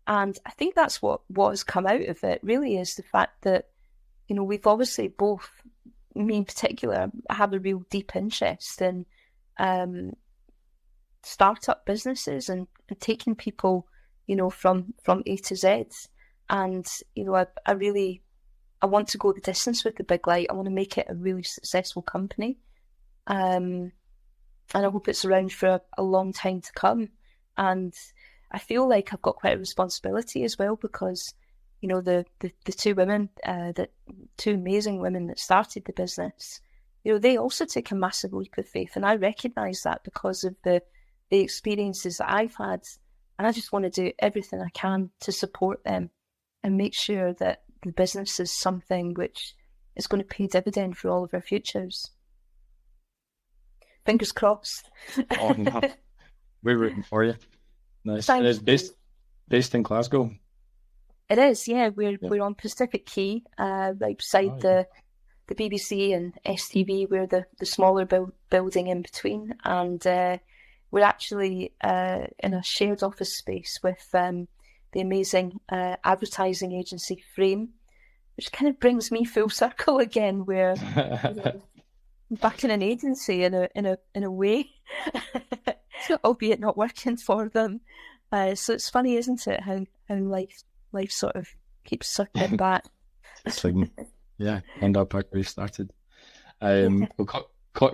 And I think that's what has come out of it, really, is the fact that, we've obviously both, me in particular, have a real deep interest in startup businesses and taking people, from A to Z. And, I want to go the distance with the Big Light. I want to make it a really successful company. And I hope it's around for a long time to come. And I feel like I've got quite a responsibility as well because, the two women, the two amazing women that started the business, they also took a massive leap of faith. And I recognise that because of the experiences that I've had. And I just want to do everything I can to support them and make sure that the business is something which is going to pay dividend for all of our futures. Fingers crossed. Oh, no. We're rooting for you. Nice. Thank It is based in Glasgow. It is, yeah. We're on Pacific Quay, right beside the BBC and STV. We're the smaller building in between, and we're actually in a shared office space with the amazing advertising agency Frame, which kind of brings me full circle again, where I'm back in an agency in a way, albeit not working for them. So it's funny, isn't it, how life sort of keeps circling back. It's like, yeah, end up back where we started. We're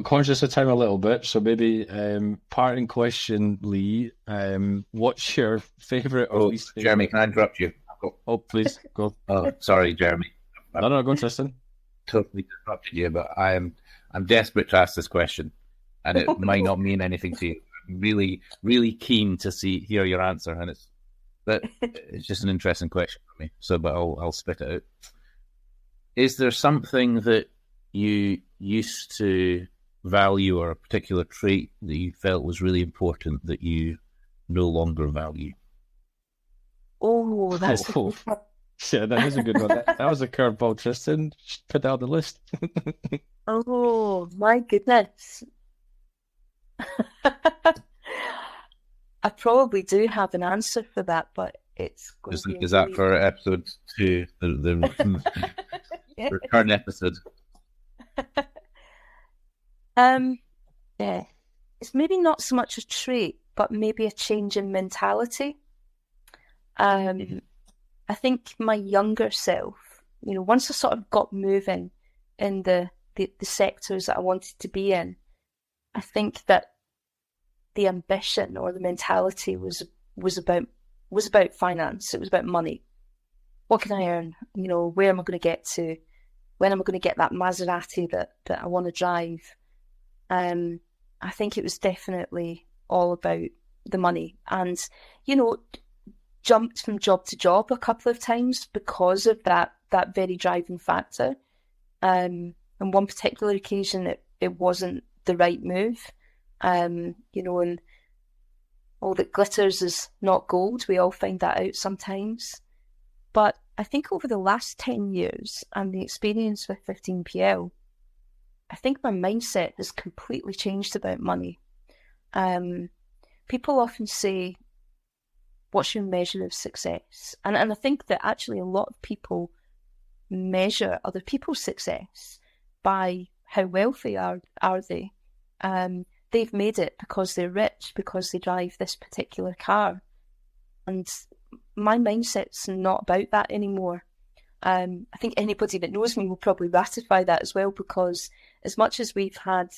conscious of time a little bit, so maybe parting question, Leigh. What's your favourite or least favourite? Jeremy, can I interrupt you? Oh, please, go. Oh, sorry, Jeremy. No, go on, Tristan. Totally interrupted you, but I'm desperate to ask this question, and it might not mean anything to you. I'm really, really keen to hear your answer, and it's just an interesting question for me. So, but I'll spit it out. Is there something that you used to value, or a particular trait that you felt was really important that you no longer value? Oh, that's yeah, that is a good one. That was a curveball, Tristan. Just put that on the list. Oh my goodness. I probably do have an answer for that, but it's going to be is that for episode 2, the yeah. return episode? Yeah, it's maybe not so much a trait, but maybe a change in mentality. I think my younger self, once I sort of got moving in the sectors that I wanted to be in, I think that the ambition or the mentality was about finance. It was about money. What can I earn? Where am I going to get to? When am I going to get that Maserati that I want to drive? I think it was definitely all about the money, and jumped from job to job a couple of times because of that very driving factor. On one particular occasion, it wasn't the right move. And all that glitters is not gold. We all find that out sometimes. But I think over the last 10 years and the experience with 15PL, I think my mindset has completely changed about money. People often say, what's your measure of success? And I think that actually a lot of people measure other people's success by how wealthy are they. They've made it because they're rich, because they drive this particular car. And my mindset's not about that anymore. I think anybody that knows me will probably ratify that as well, because as much as we've had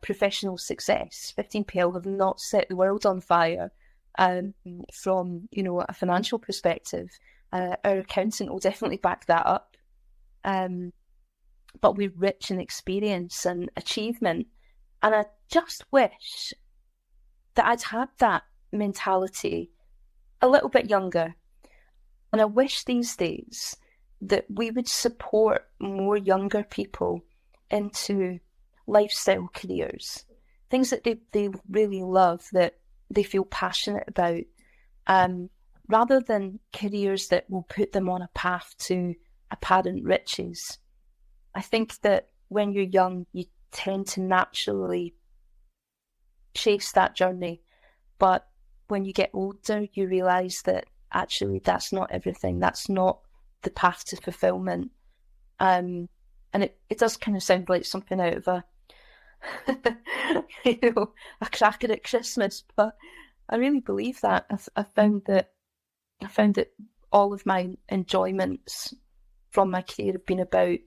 professional success, 15PL have not set the world on fire from, you know, a financial perspective. Our accountant will definitely back that up. But we're rich in experience and achievement. And I just wish that I'd had that mentality a little bit younger. And I wish these days that we would support more younger people into lifestyle careers, things that they really love, that they feel passionate about, rather than careers that will put them on a path to apparent riches. I think that when you're young, you tend to naturally chase that journey. But when you get older, you realise that actually that's not everything. That's not the path to fulfilment. And it does kind of sound like something out of a a cracker at Christmas, but I really believe that. I found that all of my enjoyments from my career have been about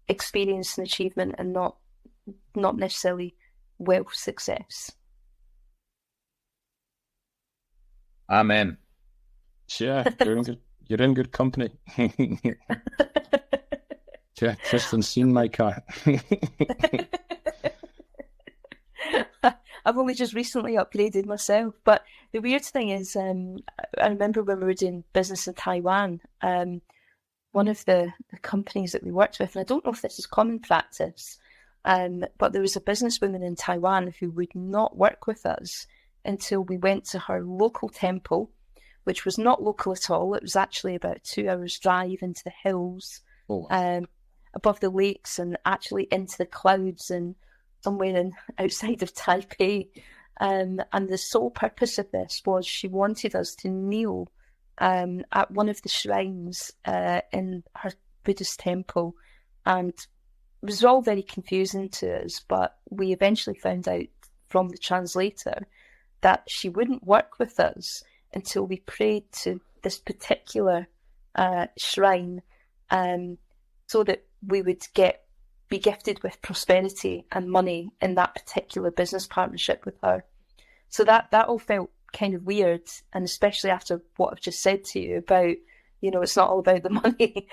experience and achievement, and not necessarily wealth success. Amen. Yeah, you're in good company. Yeah, Tristan's seen my car. I've only just recently upgraded myself, but the weird thing is, I remember when we were doing business in Taiwan, one of the companies that we worked with, and I don't know if this is common practice, but there was a businesswoman in Taiwan who would not work with us until we went to her local temple, which was not local at all. It was actually about a 2 hours drive into the hills, above the lakes, and actually into the clouds, and somewhere outside of Taipei. And the sole purpose of this was she wanted us to kneel at one of the shrines in her Buddhist temple. And it was all very confusing to us, but we eventually found out from the translator that she wouldn't work with us until we prayed to this particular shrine, so that we would be gifted with prosperity and money in that particular business partnership with her. So that all felt kind of weird, and especially after what I've just said to you about, you know, it's not all about the money.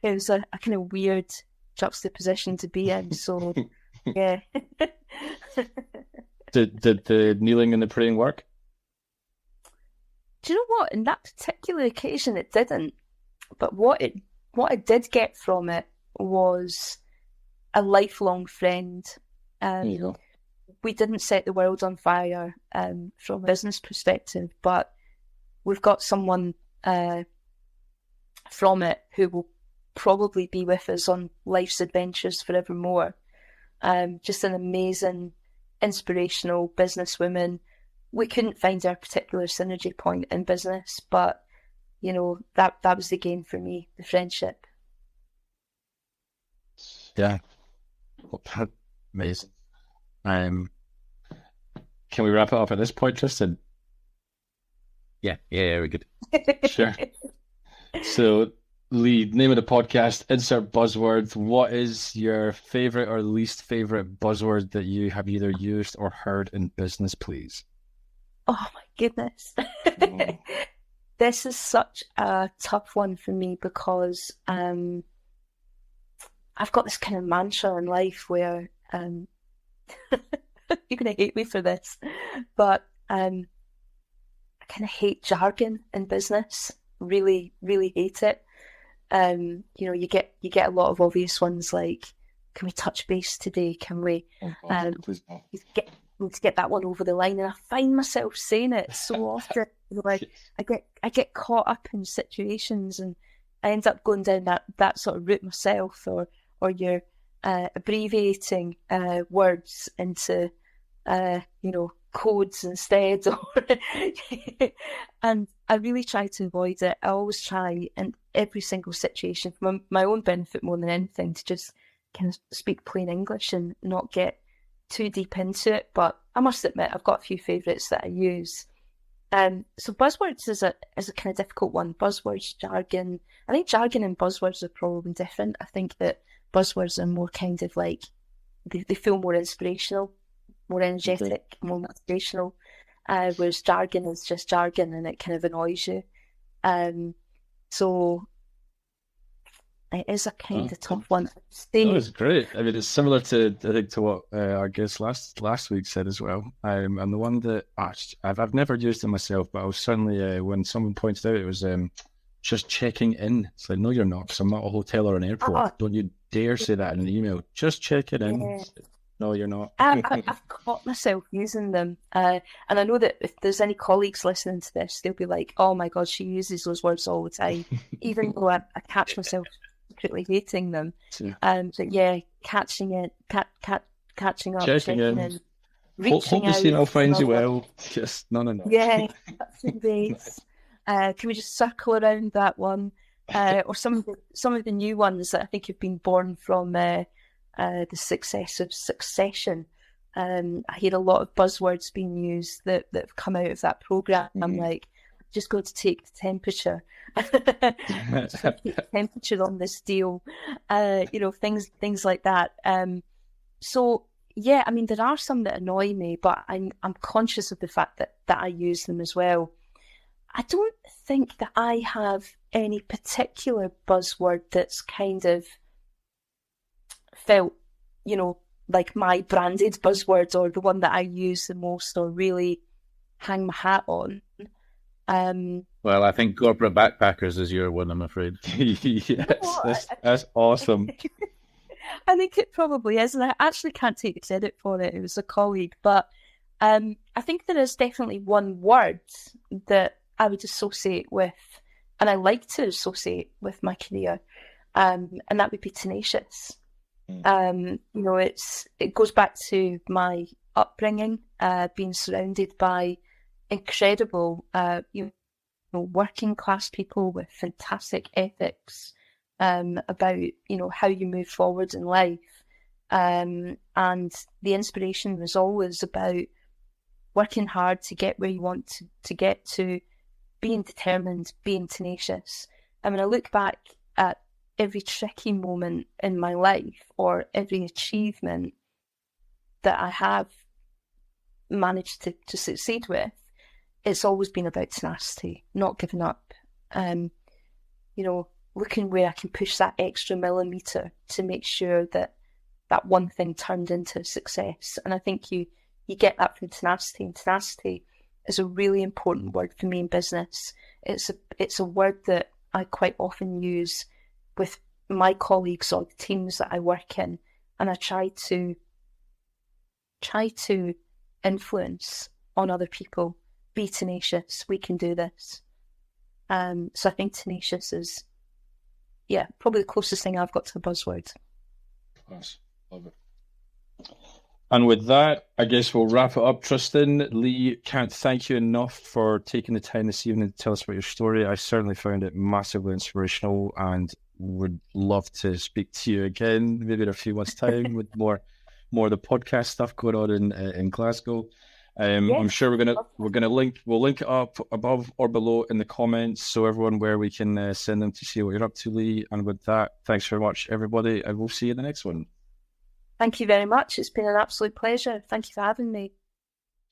It was a kind of weird juxtaposition to be in. So yeah. Did the kneeling and the praying work? Do you know what? In that particular occasion, it didn't. But what I did get from it was a lifelong friend. There you go. We didn't set the world on fire from a business perspective, but we've got someone from it who will probably be with us on life's adventures forevermore. Just an amazing, inspirational businesswoman. We couldn't find our particular synergy point in business, but you know, that was the gain for me, the friendship. Yeah, amazing. Can we wrap it up at this point, Tristan? Yeah, we're good. Sure. So, Leigh, name of the podcast, insert buzzword. What is your favorite or least favorite buzzword that you have either used or heard in business, please? Oh my goodness. This is such a tough one for me, because I've got this kind of mantra in life where you're going to hate me for this, but I kind of hate jargon in business. Really, really hate it. You know, you get a lot of obvious ones like, can we touch base today? Can we get that one over the line? And I find myself saying it so often. You know, I get caught up in situations, and I end up going down that sort of route myself, or you're abbreviating words into you know, codes instead, and I really try to avoid it. I always try in every single situation, for my own benefit more than anything, to just kind of speak plain English and not get too deep into it. But I must admit, I've got a few favourites that I use. So buzzwords is a kind of difficult one. Buzzwords, jargon. I think jargon and buzzwords are probably different. I think that buzzwords are more kind of like they feel more inspirational, more energetic, more motivational. Whereas jargon is just jargon and it kind of annoys you. So it is a kind of tough one. No, it's great. I mean, it's similar to what our guest last week said as well. And the one that I've never used it myself, but I was certainly when someone pointed out it was just checking in. It's like, no, you're not, because I'm not a hotel or an airport. Don't you dare say that in an email. Just checking in. Yeah. No, you're not. I've caught myself using them. And I know that if there's any colleagues listening to this, they'll be like, oh my God, she uses those words all the time. Even though I catch myself secretly hating them. But yeah, catching it, catching up, checking in, reaching out. Hope the email finds you well. Just, no. Yeah, touching base. Can we just circle around that one? Or some of the new ones that I think have been born from the success of Succession. I hear a lot of buzzwords being used that have come out of that program. I'm like, just going to take the temperature. Take the temperature on this deal. Things like that. So yeah, I mean, there are some that annoy me, but I'm conscious of the fact that I use them as well. I don't think that I have any particular buzzword that's kind of felt, like my branded buzzword or the one that I use the most or really hang my hat on. Well, I think corporate backpackers is your one, I'm afraid. Yes, that's awesome. I think it probably is, and I actually can't take credit for it. It was a colleague, but I think there is definitely one word that I would associate with, and I like to associate with my career, and that would be tenacious. It goes back to my upbringing, being surrounded by incredible, working class people with fantastic ethics about how you move forward in life, and the inspiration was always about working hard to get where you want to get to, being determined, being tenacious. And when I look back at every tricky moment in my life or every achievement that I have managed to succeed with, it's always been about tenacity, not giving up. Looking where I can push that extra millimetre to make sure that one thing turned into success. And I think you get that from tenacity, and tenacity is a really important word for me in business. It's a word that I quite often use with my colleagues or the teams that I work in, and I try to influence on other people. Be tenacious. We can do this. So I think tenacious is, probably the closest thing I've got to a buzzword. Nice. Love it. And with that, I guess we'll wrap it up. Tristan, Leigh, can't thank you enough for taking the time this evening to tell us about your story. I certainly found it massively inspirational and would love to speak to you again, maybe in a few months' time with more of the podcast stuff going on in Glasgow. I'm sure we'll link it up above or below in the comments, so everyone where we can send them to see what you're up to, Leigh. And with that, thanks very much, everybody, and we'll see you in the next one. Thank you very much. It's been an absolute pleasure. Thank you for having me.